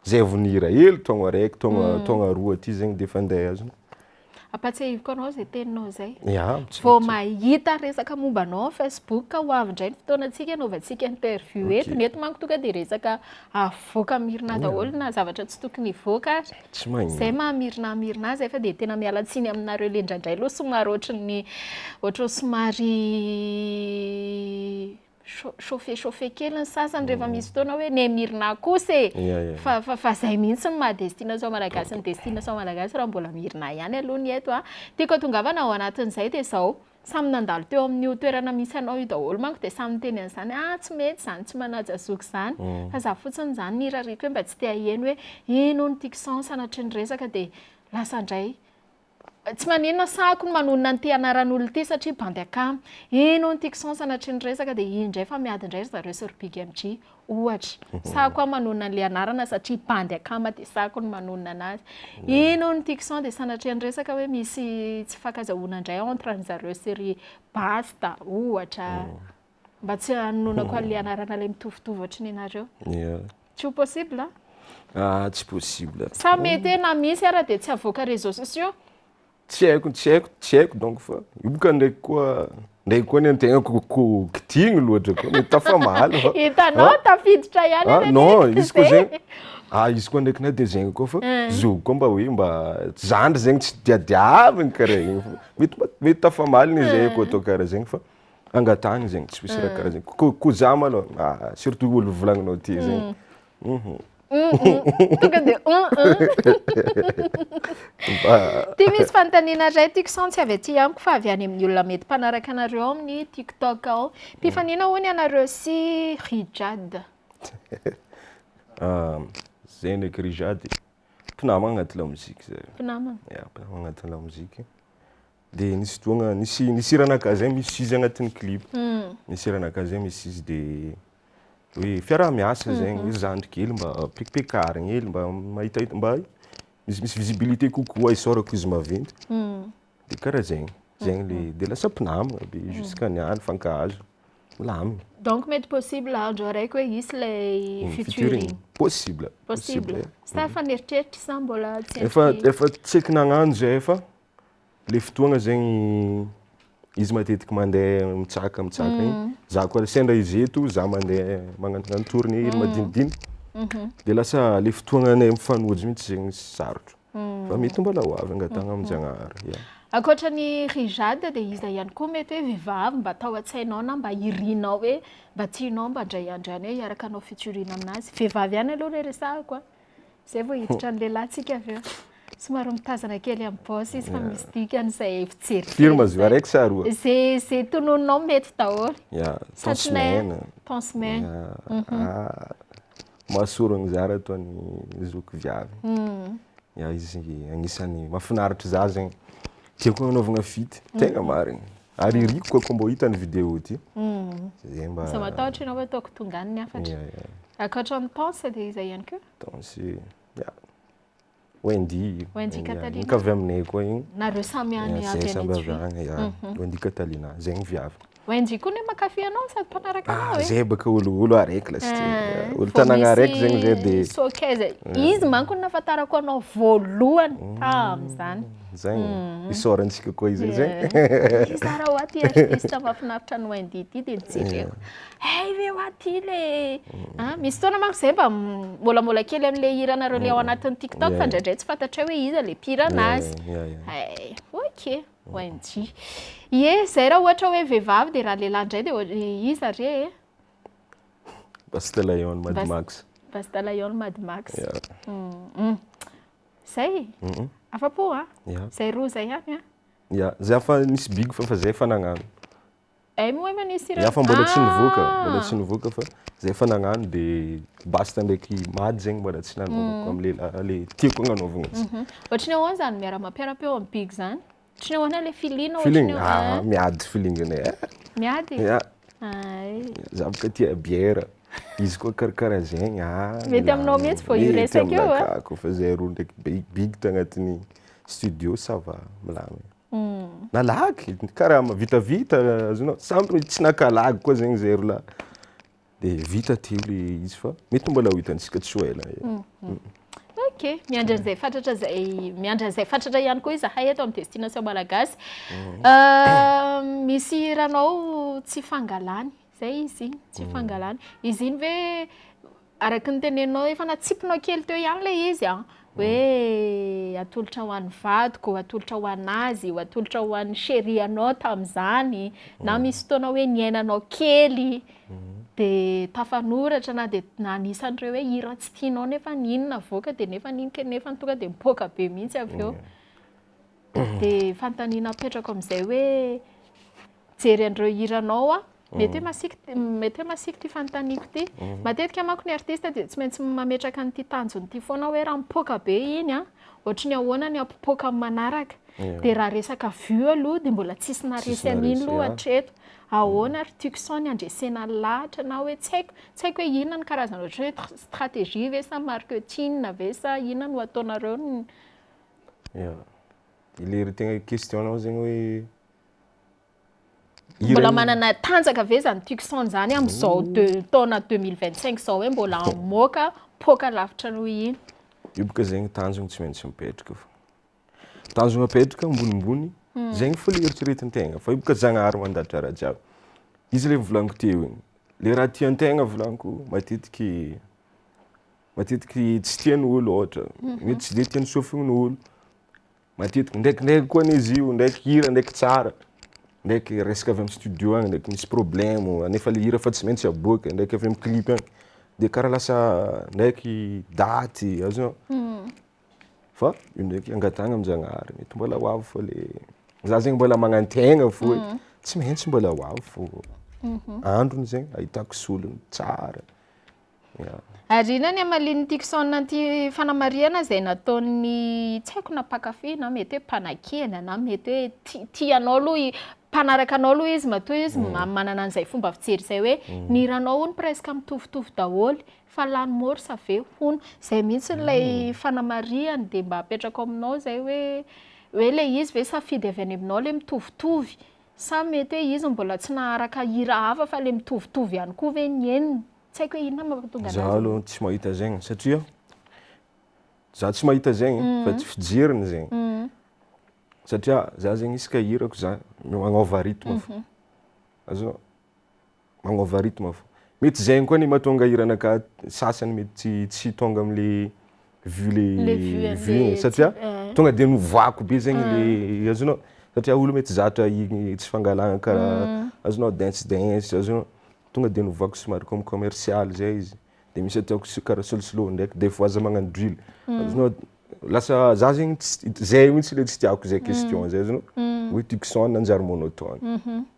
zay vonira hely taogno araiky taogno roa aty zegny de efa ndeha azony. Apatsahiviko anao zay teninao zay. Vao mahita resaka momba anao Facebook ho avy indray ny fotoanantsika anaovantsika interview eto mety manko tonga de resaka avoaka mirina daholo na zavatra tsy tokony hivoaka zay mamirina zay fa de tena miala tsiny aminareo le indraindray aloha somary ohatry somary chauffe kely ny sasany rehefa misy fotoana hoe ne mirina kosa fa zay mihitsy ny maha destination malagasy ny destination malagasy raha mbola mirina ihany aloha ny eto tiako tongavana ao anatin'izay de zao samy nandalo teo amin'io toerana misy anao io daholo manko de samy teny an'izany tsy mety zany tsy manajazoky zany fa za fotsiny zany nirariko hoe mba tsy te aheno hoe ino ny Tukson sanatry ny resaka de lasa indray tsy maninona sahako ny manonona ny te anaran'olo ty satria bandy akamy ino ny Tukson sanatry ny resaka de indray fa miady indray zareo sur Big MG ohatra sahako manonona an'le anarana satria bandy akama de sahako ny manonona anazy ino ny Tukson de sanatry ny resaka hoe misy tsy fakazahoana indray entre ny zareo série basta ohatra mba tsy hanonako an'le anarana le mitovitovy ohatry ny anareo tsy ho possible tsy possible sa mety na misy ara de tsy avoaka réseaux sociaux tsy haiko donc fa io boka ndraiky koa ny antegna kitigny loatra koa mety tafamaly hitanao tafiditra ihany non izy koa zegny izy koa ndraiky na de zegny koa fa zogo koa mba hoe mba zandry zegny tsy diadiaviny karaha igny mety tafamaly ny zay koa atao karaha zegny fa angatahany zegny tsy misy raha karaha zegny ko za malôha surtout olo volagninao ty zegny tonga de ty misy fanontaniana ray Tukson tsy avy aty amiko fa avy any amin'ny olona mety mpanaraka anareo amin'ny TikTok ao mpifanina hoany anareo sy Rijad zay ndraiky Rijad mpinamagna agnaty lamozika zay mpinamagna agnaty lamozika de nisy fotoagna nisy iranakahy zay misy izy agnatin'ny clip nisy iranakahy zay misy izy de hoe fiaraha-miasa zegny izy zandry kely mba pekipekarigny hely mba mahitahita mba misy visibilité kokoa isaorako izy maventy de karaha zegny le de lasa mpinamagna be jusqu'à niany fankahazo milamigny donc mety possible andro araiky hoe isy lay featuring possible sy tafa nieritreritry sa mbola tsy efa tsy eky nagnano zay efa le fotoagna zegny izy matetiky mandeha mitsaka igny za koa sendra izy eto za mandeha magnano tournée hely madinidiny de lasa le fotoagnanay mifanojo mihitsy zegny sarotro fa mety mbola ho avy angatagna amin'Jagnahary ankoatran'ny Rijad de izy ihany koa mety hoe vehivavy mba atao an-tsainao na mba irinao hoe mba tianao mba ndray andriany hoe hiaraka anao featuring aminazy vehivavy ihany aloha le resahako zay vao hiditra ny lehilahy tsika avy eo somary mitazana kely amin'ny paosy izy fa misy dikan'izay fijery firma zo araiky sa roa zay tononinao mety daholo ton semaine mahasoragny zara ataony zoky viavy izy agnisan'ny mahafinaritra za zegny tiako anaovagna fity tegna marigny ary riko koa mbo hitany vidéo ty zay mba sa matahotra ianao hoe ataoko tonga any afatra ankoatran'ny Tonse de izy ihany koa Tonse Wendy Catalina mikavy aminay koa igny nareo samy any avy Wendy Catalina zegny viavy Wendy koa ne makafy anao sady mpanaraka anao zay baka olo araiky lasty olo tanagna araiky zegny zay de sokeza izy manko nafatarako anao voalohany tam'zany zegny isaorantsika koa izy zegny zara ho aty artiste mahafinaritra ny Wendy ty de nijereko ve ho aty le misy fotoana manko zay mba molamola kely am'le hira anareo le ao anatin'ny TikTok fa ndraindray tsy fantatra hoe iza le mpira anazy ok Wendy zay raha ohatra hoe vehivavy de raha lehilahy ndray de iza re Bastalayon Mad Max Bastalayon Mad Max zay afapo zay roa zay ihany zay afa nisy big fa zay fa nagnano moa manisy fa mbola tsy nivoaka fa zay fa nagnano de basta ndraiky mady zegny mbola tsy nanovako am'le le tiako agnanaovagna izy ohatriny ahoana zany miara mampiara-peo amin'ny big zany ohatriny ahoana le feeling miady feelingnay miady za boka tia bière izy koa karakaraha zegny mety aminao mihitsy vao io resaka eo koa fa zay roa ndraiky big tagnatin'ny studio ça va milamy nalaky karaha vitavita azonao samby tsy nakalagy koa zegny zay roa la de vita teo le izy fa mety mbola ho hitantsika tsy ho ela Ok, miandran'izay fatratra ihany koa izahay eto amin'ny destination malagasy. Misy hiranao tsy fangalany, zay izy tsy fangalany. Izy iny ve araky ny teneninao efa natsipinao kely teo ihany le izy hoe atolotra ho an'ny vadiko, atolotra ho anazy, atolotra ho an'ny chéri-anao tamin'izany, na misy fotoana hoe niainanao kely de tafanoratra na de anisan'ireo hoe hira tsy tianao nefa ninona avoaka de nefa nefa tonga de mipoaka be mihitsy avy eo. De fanontaniana apetrako amin'izay hoe jery an'ireo hiranao mety hoe masiky ty fanontaniako ty. Matetika manko ny artiste de tsy maintsy mametraka an'ity tanjony ty foana hoe raha mipoaka be iny ohatry ny ahoana ny ampipoaka amin'ny manaraka. De raha resaka vue aloha de mbola tsisy naresy an'iny aloha hatreto. Ahoana ry Tukson andresena lahatra na hoe tsy haiko hoe inona ny karazana ohatra hoe stratégie ve sa marketing ve sa inona no ataonareo Ilay tegna question-nao zegny hoe mbola manana tanjaka ve zany Tukson zany amin'izao taona 2025 zao hoe mbola amoaka poka lavitra noho iny. Io boka zegny tanjona tsy maintsy mipetraka fa tanjona mipetraka ambonimbony zegny fo le eritreretin-tegna fa io boka Zagnahary mandatra raha jiaby. Izy le volaniko teo igny le raha tian-tegna volaniko matetiky tsy tian'olo ohatra mety tsy de tian'ny sofin'olo matetiky ndraikindraiky koa n'izy io ndraiky hira ndraiky tsara ndraiky resaka avy amin'ny studio agny ndraiky misy problème nefa le hira fa tsy maintsy aboaka ndraiky avy amin'ny clip agny de karaha lasa ndraiky daty azonao fa io ndraiky angatagna am'Zagnahary mety mbola ho avy fô le za zegny mbola magnantegna fo hoe tsy maintsy mbola ho avy fô androny zegny ahitako solony tsara. Ary inona ny amalin'ny Tukson anty fanamariana zay nataony tsy haiko na mpakafy na mety hoe mpanakena na mety hoe tianao aloha mpanaraka anao aloha izy matoa izy manana an'izay fomba fijery zay hoe ny hiranao hono presque mitovitovy daholo fa lany mora sa ve hono zay mihitsy ilay fanamariany de mba apetrako aminao zay hoe le izy ve safidy avy any aminao le mitovitovy sa mety hoe izy mbola tsy naharaka hira hafa fa le mitovitovy ihany koa ve ny eniny. Tsy haiko hoe inona mampatonga anazy. Za aloha tsy mahita zegny satria za tsy mahita zegny fa tsy fijeriny zegny. Satria za zegny isaka hirako za magnova rythme fo. Azonao magnova rythme fo. Mety zegny koa ny mahatonga hiranaka sasany mety tsy tonga am'le vue satria tonga de novoako be zegny le azonao satria olo mety zatra igny tsy fangalagna karaha azonao dance azonao tonga de novoako somary comme commercial zay izy de misy ataoko karaha solosolo ndraiky des fois za magnano drill azonao lasa za zegny zay mihitsy le tsy tiako zay question zay azonao hoe Tukson nanjary monotone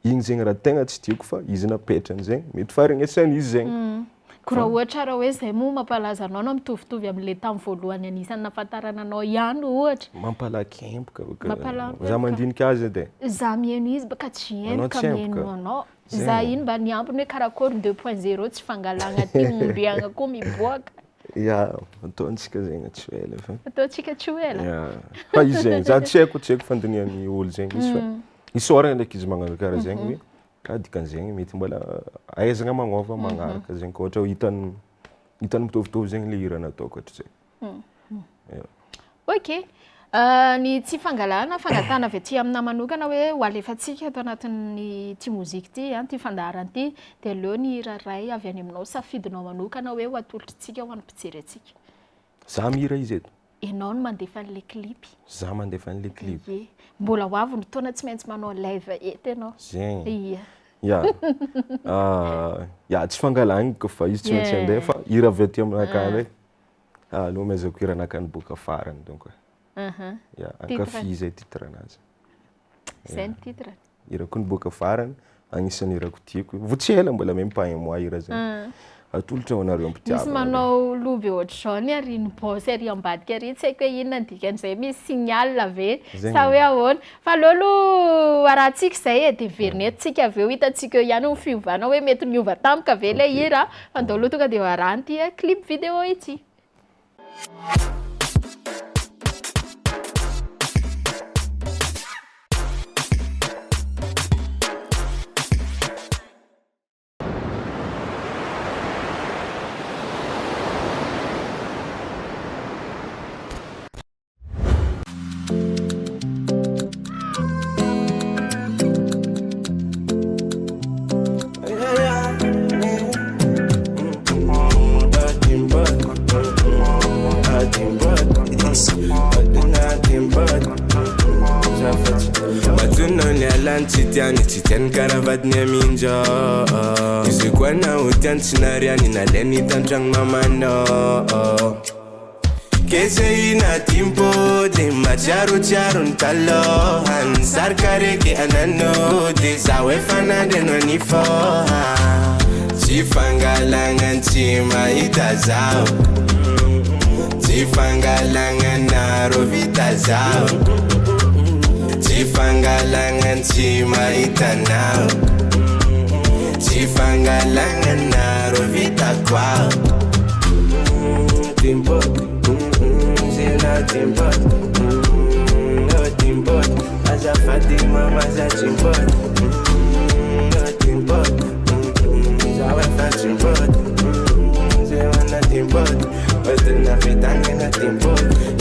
igny zegny raha tegna tsy tiako fa izy napetrany zegny mety faharegnesany izy zegny. Ko raha ohatra raha hoe zay moa mampalaza anao na mitovitovy amin'le tamin'ny voalohany anisan'ny nahafantarana anao ihany ohatra mampalakempoka za mandinika azy edy za mihaino izy baka tsy haino ka mihaino anao za iny mba niambiny hoe karakory 2.0 tsy fangalagna ty mombiagna koa miboaka ataontsika zegny tsy ela fa ataontsika tsy ela fa izy zegny za tsy haiko fandinian'ny olo zegny izy fa isoragna ndraiky izy magnano karaha zegny hoe dikan'zegny mety mbola ahaizagna magnova magnaraka zegny koa ohatra hitany mitovitovy zegny le hira nataoko ohatra zegny. Ok, ny tsy fangalana fangatana avy aty amina manokana hoe ho alefantsika ato anatin'ny ty mozika ty ty fandaharana ty de aleo ny hira ray avy any aminao safidinao manokana hoe ho atolotritsika ho an'ny mpijery atsika. Za mihira izy eto. Ianao no mandefa an'le clip. Za mandefa an'le clip. Mbola ho avy ny fotoana tsy maintsy manao live eto ianao. Zegny. Tsy fangalagny ko fa izy tsy maintsy andeha fa hira avy aty aminakany ndraiky aleo mahaizako hiranakany boka farany donc ankafi zay titranazy. Zay ny titre. Hirako ny boka farany agnisan'ny hirako tiako vo tsy ela mbola même pas un mois hira zay. Atolotra ho anareo ampitiavana. Misy manao loby ohatr'izao ny ary ny bosy ary ambadika ary tsy haiko hoe inona ny dikan'izay misy signal ve sa hoe ahoana fa aleo arahantsika zay de verinetintsika avy eo hitantsika eo ihany ny fiovana hoe mety miova tampoka ve le hira fa andao aloha tonga de arahany ty clip vidéo ity. tiany tsy tiany karavatiny aminja izy koa na ho tiany tsy nariany naleny hitantragno mamanao kese inatimpo de matsiarotsiaro ny talohany sarika reky anano de zaho efa nandreno ny foha tsy fangalagna tsy mahita zaho tsy fangalagna naro vita zaho tsy fangalagna tsy mahita nao tsy fangalagna naro vita kwao timpo zena timpo no timpo azafady mama za timpo no timpo zawefa timpo zena timpo na fitanga na timpo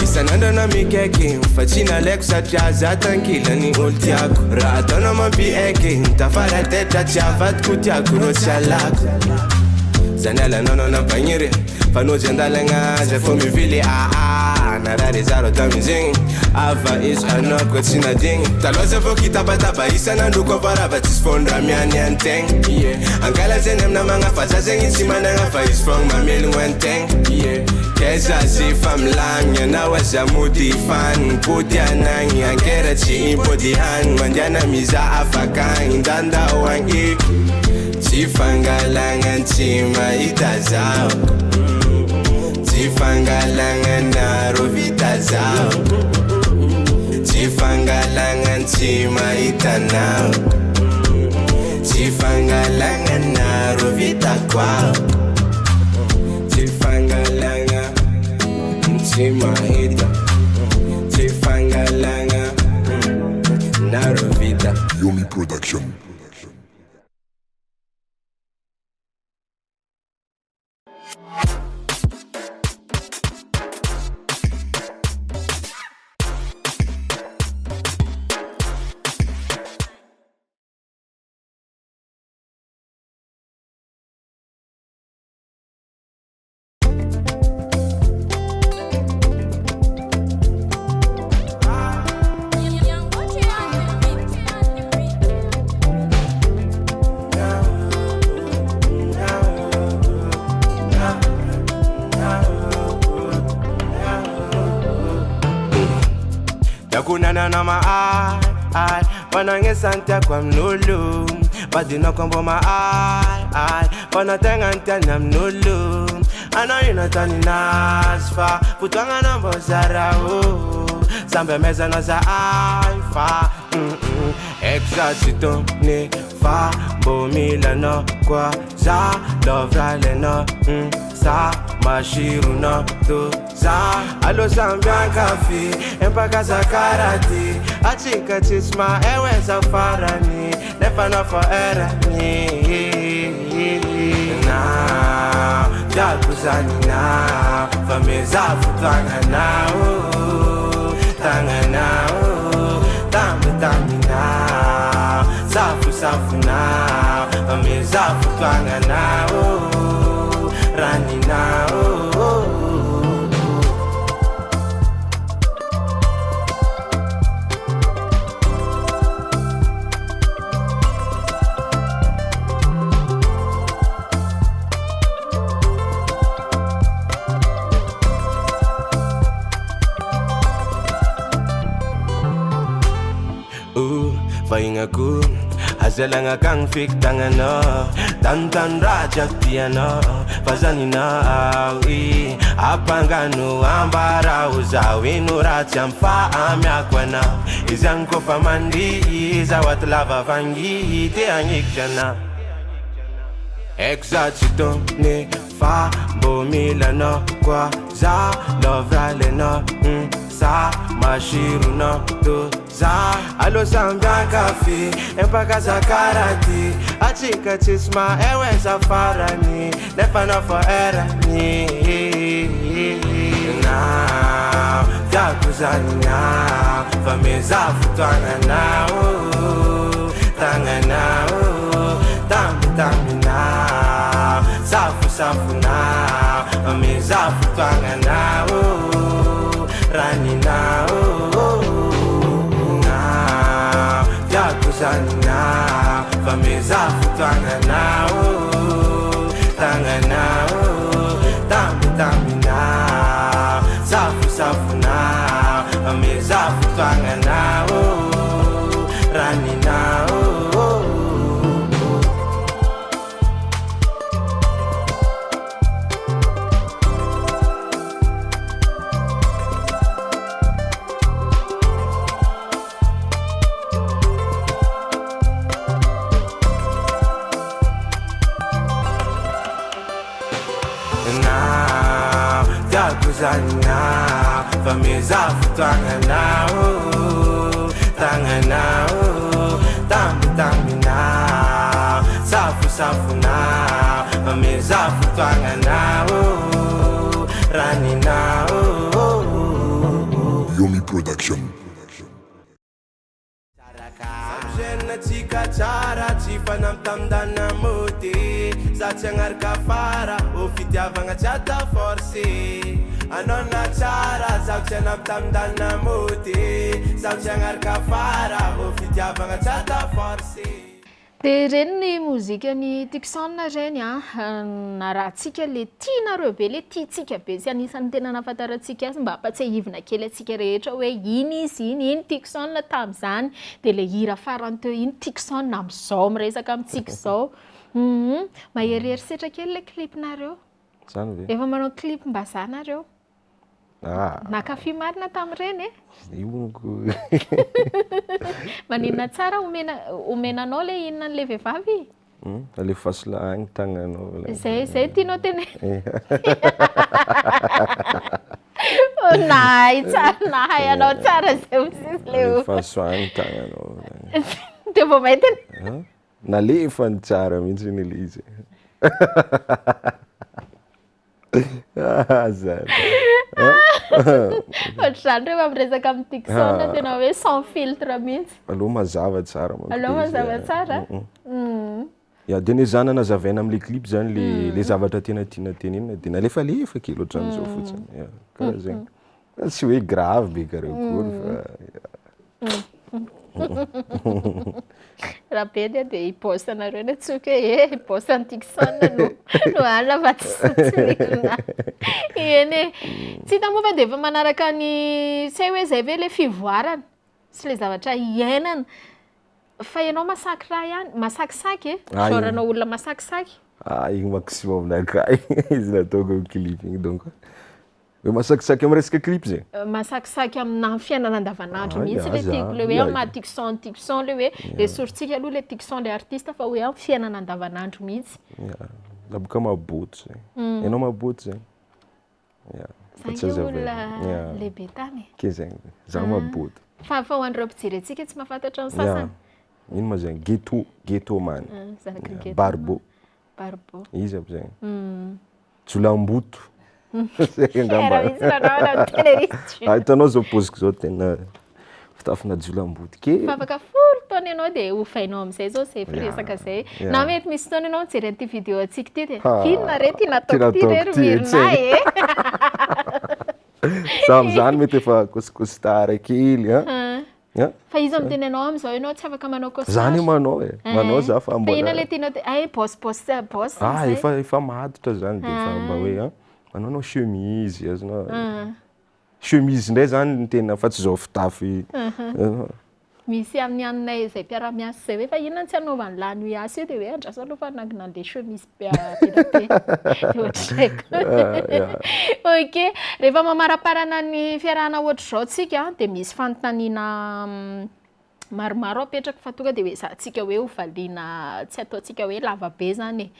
isanandro na mikeke fa tsy nalaiko satria za tankilany olo tiako raha ataona mampiaiky tafara tetra tsy avadiko tiako ro tsy alako zany alanao nampagniry fanojy andalagna zay fô mivily narary zaro tamizegny ava izy anao koa tsy nadigny taloha zay fô kitabataba isanandro koa varava tsisy fondra miany antegna angala zegny amina magnafa za zegny tsy managna fa izy fogna mamelogno antegna keza sy familagny anao aza mody faniny pody anagny ankera tsy impody haniny mandiana miza afakagny ndandao agny tsy fangalagna tsy mahita zaho tsy fangalagna naro vita zaho tsy fangalagna tsy mahita nao tsy fangalagna naro vita kwao tsy fangalagna tsy mahita tsy fangalagna naro vita Yomi Production. Yakunana na ma ai wanange santa kwa mnulu badina kombo ma ai wanatenga ntanya mnulu anayina tani nasfa putwanga na mbozara sambe meza na za aifa exacto ne fa bomila no kwa za lovrale no sa mashiru no to za alo sambia kafi empaka za karati achika chisma ewe za farani nefa no for era ni na jakuzani na fameza futanga na tanga na tambi na safu na fameza futanga na rani na Faingaku hazelanga kang fiktanga no tantan raja tiano fazani na awi apangano ambara uzawinu raja mfa amyakwana izanko famandi zawat lava vangi te angikjana exacto ne fa bomila no kwa za lovrale no sa mashiru no to za alo sambia kafi empaka za karati achika chisma ewe za farani nefa no for era ni na jakuzani na fameza futanga na tanga na tambi na safu na fameza futanga na rani na jakuzani na Zafutanganao, tanganao, taminao, safunao, me zafutanganao, raninao. Now, for me, Zafutanganao, tanganao, taminao, safunao, for me, Zafutanganao, raninao. Yomi Production. Samjena tsika tsara tsy fanamtamdana moty Zatsy agnaraka fara o fitiavagna tsy ata forcé Anona tsara zaho tsy anamtamdana moty Zaho tsy agnaraka fara o fitiavagna tsy ata forcé. Dia ireny ny mozikany Tukson ireny narahantsika le tianareo be, le tiantsika be, sy anisan'ny tena nahafantarantsika azy mba hampatsiahivana kely antsika rehetra hoe iny izy iny Tukson tamin'izany dia le hira farany teo iny Tukson amin'izao miresaka amintsika izao. Maherihery kely le clipnareo. Zany ve? Efa manao clip mba zanareo. Nakafy marina tamin'ireny Maninona tsara omenanao le inona le vehivavy? Le fahasolahagny tagnanao. Zay tianao tena. Nahay anao tsara zay mosisy leo. Fahasolahagny tagnanao. Dia vao may tena. Nalefany tsara mihitsy ny le izy. Zany. Ohatr'izany rehefa miresaka amin'ny Tukson tena hoe sans filtre mihitsy. Aloha mazava tsara. Aloha mazava tsara. Ya dia nizana nazavaina amin'le clip zany le zavatra tena tiana tenenina dia nalefalefa kely ohatran'izao fotsiny. Karaha zegny. Tsy hoe grave be karakory fa. Raha be dia hiposte anareo ny atsoka hoe hiposte ny Tukson no alina fa tsy sotsirina. Eny tsy hita moa fa dia efa manaraka ny tsy hoe zay ve le fivoarana sy le zavatra iainana fa ianao masaky raha ihany masakisaky genre olona masakisaky. Igny maximum nakay izy nataoko clip igny donc hoe masakisaky amin'ny resaka clip zegny. Masakisaky amina fiainana andavanandro mihitsy le tiako le hoe ama Tukson le hoe le sorintsika aloha le Tukson le artiste fa hoe amin'ny fiainana andavanandro mihitsy. Laboka maboto zegny. Ianao maboto zegny. Zany olona lehibe tany. Ke zegny. Zaho maboto. Fa ho an'ireo mpijery antsika tsy mahafantatra ny sasany. Ino ma zegny? Ghetto man. Barbo. Izy aby zegny. Jolamboto. Hitanao zao poziko zao tena fitafina jolamboto kely. Fa afaka folo taona ianao dia hofainao amin'izay zao zay firesaka zay. Na mety misy taona ianao mijery an'ity vidéo antsika ity dia inona re ty nataoko ty re rovirinahy Sam'izany mety efa costard kely. Fa izy miteny anao amin'izao ianao tsy afaka manao costard. Zany manao za fa mbola. Fa inona le tianao boss. Efa madotra zany dia efa mba hoe manao chemise azonao. Chemise ndray zany ny tena fa tsy zao fitafy. Misy amin'ny aninay izay mpiara-miasa zay hoe fa inona tsy anaovany lany iasa io dia hoe andraso aloha fa nagina an'ilay chemise be Ok, rehefa mamaraparana ny fiarahana ohatr'izao tsika dia misy fanontaniana maromaro apetraka fa tonga dia hoe zahantsika hoe hovaliana tsy ataontsika hoe lavabe zany.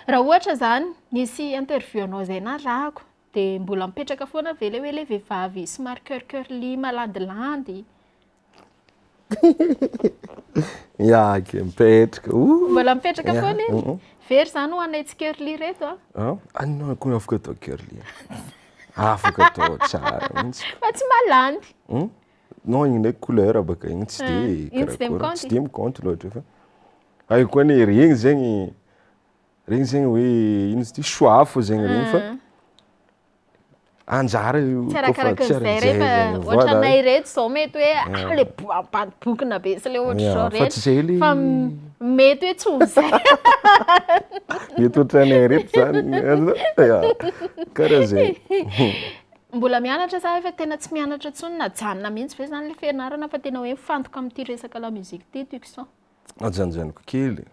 Raha ohatra zany nisy interview anao izay narahako dia mbola mipetraka foana ve le hoe le vehivavy somary curly malandilandy. Mipetraka. Mbola mipetraka foana iny? Very zany ho anay tsy curly reto Anao koa afaka atao curly. Afaka atao tsara mihitsy. Fa tsy malandy. Non igny ndraiky couleur baka igny tsy dia tsy dia miconty loatra fa. Ay koa ny regny zegny hoe ino izy ty soafo zegny regny fa anjara tsy arakarak'izay rehefa ohatranay reto zao mety hoe le bokina be sy le ohatra zao fa tsy zay le fa mety hoe tsy ho zay mety ohatranay reto zany karaha zay mbola mianatra sa efa tena tsy mianatra tsony na janona mihitsy ve zany le fianarana fa tena hoe mifantoka amin'ity resaka la muzika ty Tukson ajanjaniko kely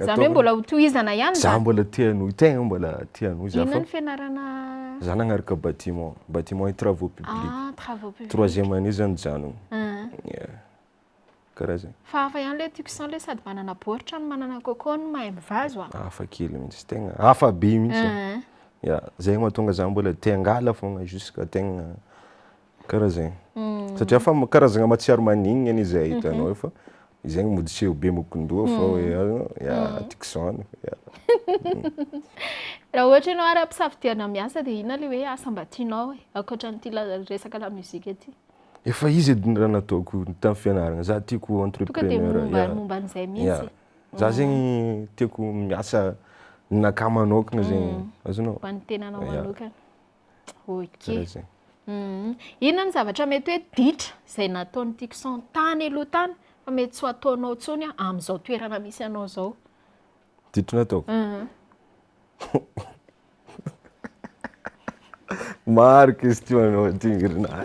zany hoe mbola ho tohizana ihany za mbola tianohy tegna mbola tianohy za inona ny fianarana za nagnaraka bâtiment et travaux publics travaux publics troisième année zany janona karaha zay fa hafa ihany le Tukson le sady manana baoritra no manana coco no mahay mivazo hafa kely mihitsy tegna hafa be mihitsy zay mahatonga za mbola te angala fogna jusqu'à tegna karaha zay satria fa karazagna matsiaro maninona any izay hitanao fa izagny mody seho be mokondoa fa hoe Tukson raha ohatra ianao ara-pisafidiana miasa dia ina le hoe asa mba tianao hoe ankoatran'ity resaka la muzika ity efa izy ediny raha nataoko tamin'ny fianarana za tiako entrepreneur momba an'izay mihitsy za zegny tiako miasa naka manokana zegny azonao ho an'ny tenanao manokana ok inona ny zavatra mety hoe ditra izay nataon'ny Tukson tany aloha tany fa mety tsy ho ataonao tsony amin'izao toerana misy anao zao ditra nataoko maro question anao tingirina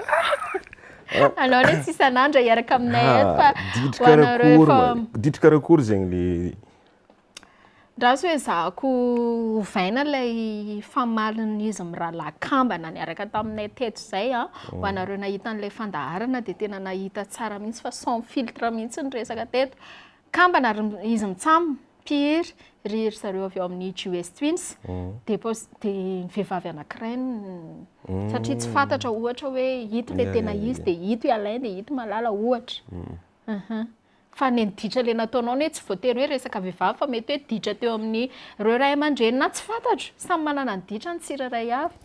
anao le tsy isan'andro hiaraka aminay eto fa ditra karakory zegny le raha sy hoe zahako ovaina ilay famalin'izy mirahalahy kambana niaraka taminay teto zay ho anareo nahita an'ilay fandaharana dia tena nahita tsara mihitsy fa sans filtre mihitsy ny resaka teto kambana izy mitsamo piry ry zareo avy eo amin'ny US Twins dia vehivavy anankiray satria tsy fantatra ohatra hoe hito le tena izy dia hito alain dia hito malala ohatra fa ny ditra le nataonao ny hoe tsy voatery hoe resaka vehivavy fa mety hoe ditra teo amin'ny reo ray aman-dreny na tsy fantatro samy manana ny ditra ny tsirairay avy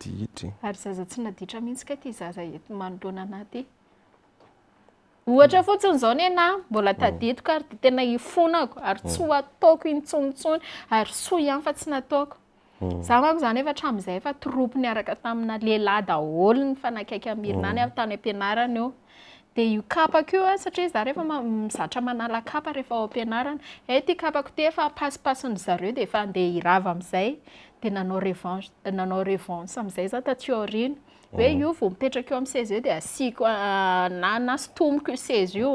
ditry ary zaza tsy naditra mihitsy ka ty zaza eto manoloana anaty ohatra fotsiny zao ny ana mbola tadidiko ary dia tena hifonako ary tsy ho ataoko intsonitsony ary soa ihany fa tsy nataoko za manko zany efa hatramin'izay efa troupe niaraka tamina lehilahy daholo ny fanakaiky amirinany avy tany am-pianarana eo dia io kapako io satria za rehefa mizatra manala kapa rehefa ao am-pianarana ty kapako ty efa pasipasiny zareo dia efa andeha hirava amin'izay dia nanao revanche amin'izay za taty aoriana hoe io vao mipetraka eo amin'ny seza eo dia asiako na sotomoko io seza io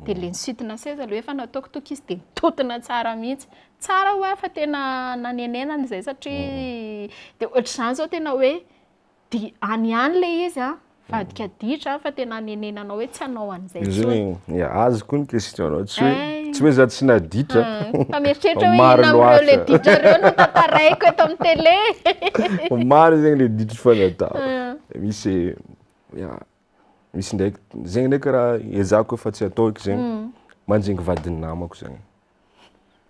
dia le nisitina seza le efa nataoko tokizy dia nitotina tsara mihitsy tsara ho fa tena nanenenana izay satria dia ohatr'izany zao tena hoe any le izy vadika ditra fa tena nanenenanao hoe tsy hanao an'izay zany azo koa ny question anao tsy hoe za tsy naditra fa mieritreritra hoe ina amin'ireo le ditra reo no tataraiko eto amin'ny télé maro zegny le ditra fa natao misy ndraiky zegny ndraiky raha ezahako efa tsy ataoko zegny manjingy vadiny namako zegny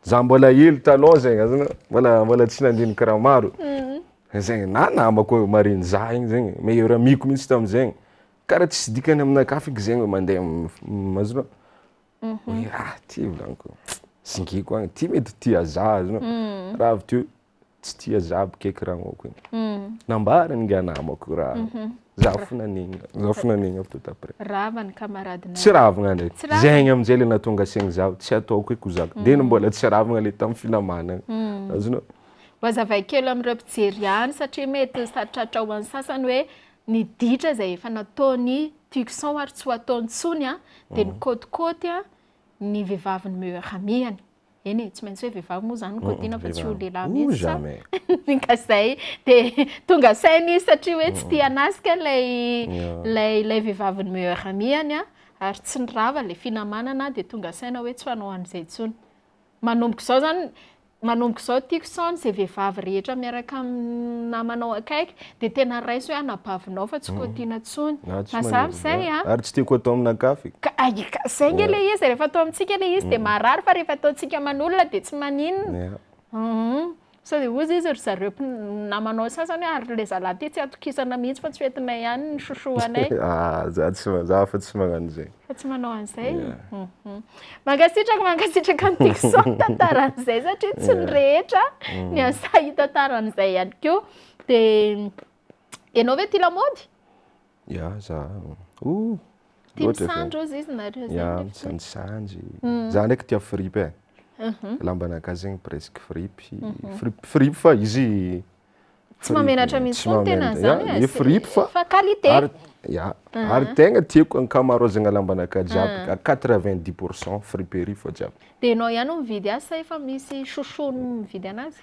za mbola hely taloha zegny azana mbola tsy nandinika raha maro zegny na namako mariny za igny zegny meilleur amiko mihitsy tamin'izegny karaha tsisy dikany aminakahy feky zegny mandeha azonao hoe ty volaniko zingiko agny ty mety tia za azonao raha avy teo tsy tia za bikaiky raha moko igny nambarany nga namako raha za fonanigny avy tout après ravany kamaradina tsy ravagna ndraiky zegny am'izay le natonga saigny zaho tsy ataoko eky zako dia mbola tsy ravagna le tamin'ny filamanana azonao wazavaikelo amin'ireo mpijery ihany satria mety sarotratra ho an'ny sasany hoe ny ditra izay efa nataony Tukson ary tsy ho ataony tsony dia ny kôtikôty ny vehivavy ny meilleur amihany eny tsy maintsy hoe vehivavy moa zany kôtiana fa tsy ho lehilahy mihitsy ka zay dia tonga sainy izy satria hoe tsy tia anasika lay vehivavy ny meilleur amihany ary tsy nirava le finamanana dia tonga saina hoe tsy fanao an'izay tsony manomboka izao zany manomboka izao Tukson izay vehivavy rehetra miaraka namanao akaiky dia tena raiso hoe anabavinao fa tsy kôtiana tsony mazava izay ary tsy tiako atao aminakahy zay nge le izy rehefa atao amintsika le izy dia marary fa rehefa ataontsika manolona dia tsy maninona sao dia ozy izy ry zareo namanao sasany ary le zalahy ty tsy atokisana mihitsy fa tsy hoentinay ihany ny sosoanay za fa tsy magnano zay fa tsy manao an'izay mankasitraka ny Tukson tantaran'izay satria tsy ny rehetra ny asahy tantaran'izay ihany koa dia ianao ve tia lamaody za tia misandry ozy izy nareo zay misanjisanjy za ndraiky tia fripy lambanakahy zegny presque fripy fa izy tsy mamenatra mihitsy foana tena zany fripy fa qualité ary tegna tiako ankamarozagna lambanakahy jiaby 90% friperie fo jiaby dia ianao ihany mividy azy sa efa misy chouchou mividy anazy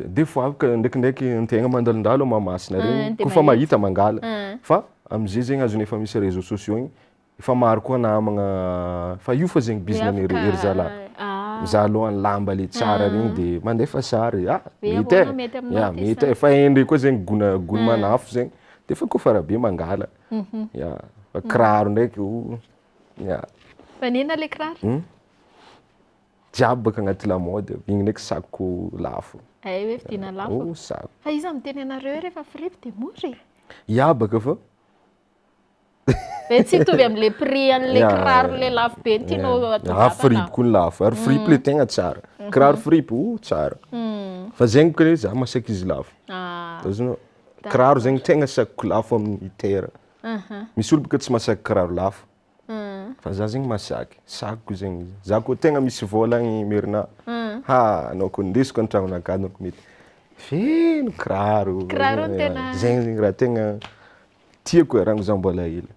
des fois ndraikindraiky antegna mandalondalo mamasina regny kofa mahita mangala fa amizay zegny azony efa misy réseaux sociaux igny efa maro koa namagna fa io fa zegny business ery zalahy mizaha alohan'ny lamba le tsara regny dia mandefa sary mety efa endre koa zegny gona manafo zegny dia fa kofa rahabe mangala fa kiraro ndraiky vanina le kiraro jiaby baka agnaty lamaody igny ndraiky sako lafo hoe vidina lafo sako fa izy miteny anareo rehefa fripy dia mory baka fa tsy hitovy amin'le prix an'le kiraro le lafo be ny tianao fripy koa ny lafo ary fripy le tegna tsara kiraro fripy tsara fa zegny koa za masaky izy lafo azonao kiraro zegny tegna sakoko lafo amin'ny tera misy olo baka tsy masaky kiraro lafo fa za zegny masaky sakoko zegny za koa tegna misy volagny merina anao koa ndesiko an-tragnonakahy anao mety feno kiraro zegny raha tegna tiako rango za mbola hely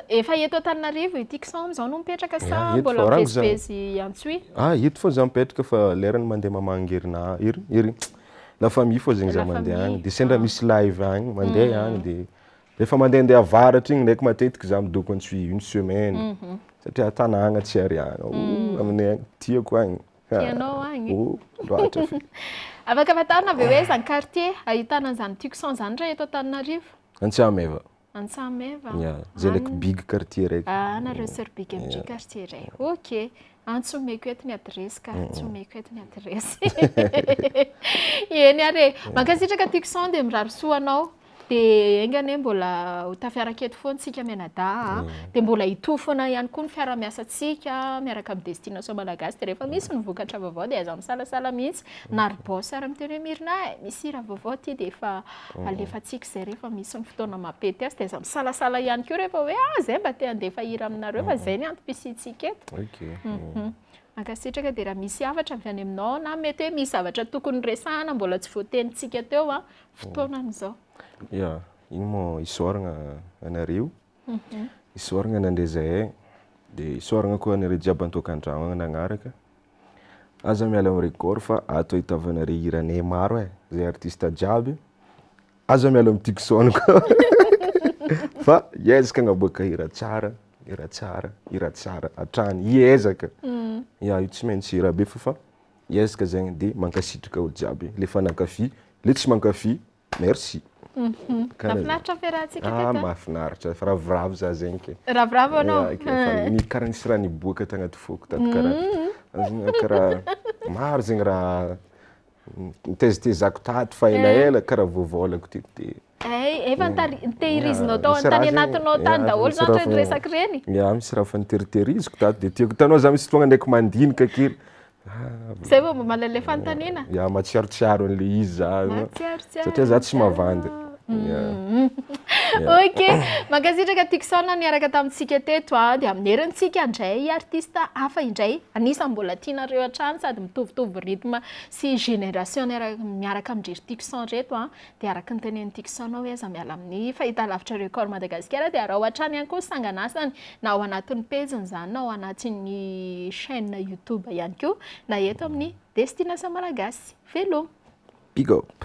efa eto Antananarivo i Tukson amizao no mipetraka sa mbola mivezivezy Antsohihy eto fô za mipetraka fa lerany mandeha mamangerina ery la famille fô zegny za mandeha agny dia sendra misy live agny mandeha agny dia rehefa mandehandeha avaratra igny ndraiky matetiky za midoko Antsohihy une semaine satria tanàgna tsy ariagna aminay agny tiako agny tianao agny loatra afaka afantarana ave hoe zany quartier ahitana an'izany Tukson zany ndray eto Antananarivo Antsahameva Antsahameva zay ndraiky big quartier raiky nareo sir big amin'ny quartier ray ok antsomeko eto ny adresy ka antsomeko eto ny adresy eny are mankasitraka Tukson dia mirary soanao dia engane mbola ho tafiaraketo foana tsika mianadahy dia mbola hitofona ihany koa ny fiara-miasantsika miaraka amin'ny destination malagasy dia rehefa misy ny vokatra vaovao dia aza misalasala mihitsy na ry bosy ary miteny hoe mirina misy raha vaovao ty dia efa alefantsika zay rehefa misy ny fotoana mapety azy dia aza misalasala ihany koa rehefa hoe zay mba te handefa hira aminareo fa zay ny antom-pisitsika eto mankasitraka dia raha misy havatra avy any aminao na mety hoe misy zavatra tokony resahana mbola tsy voatenitsika teo fotoanan'izao igny moa isoragna anareo isoragna nandre zahay dia isoragna koa anareo jiaby antokan-trano agny nagnaraka aza miala amin'ny record fa ato ahitavanareo hiranay maro zay artiste jiaby aza miala amin'ny Tukson koa fa hiezaka agnaboaka hira tsara hatrany hiezaka io tsy maintsy hira be fa hiezaka zegny dia mankasitraka olo jiaby le fanankafy le tsy mankafy merci mahafinaritra fiarahantsika teto mahafinaritra fa ravoravo za zegny ke ravoravo anao ny karaha nisy raha niboaka tagnaty foko tato karaha maro zegny raha nitezitezako tato fa elaela karaha voavolako tete efa nitehirizinao tao antany anatinao tany daholo zany reny resaky reny misy raha fa niteriteriziko tato dia tiako tanao za misy fotoagna ndraiky mandinika kery zay vao mba malale fanontaniana matsiarotsiaro an'le izy za satria za tsy mavandy ok mankasitraka Tukson niaraka tamintsika teto dia amin'ny herintsika indray artiste hafa indray anisany mbola tianareo hatrany sady mitovitovy rythme sy génération miaraka amin'ny Tukson reto dia araka ny tenen'ny Tukson hoe aza miala amin'ny fahita lavitra record Madagasikara dia raha hatrany ihany koa sanganasany na ao anatin'ny page-ny zany na ao anatin'ny chaîne YouTube ihany koa na eto amin'ny destination malagasy veloma big up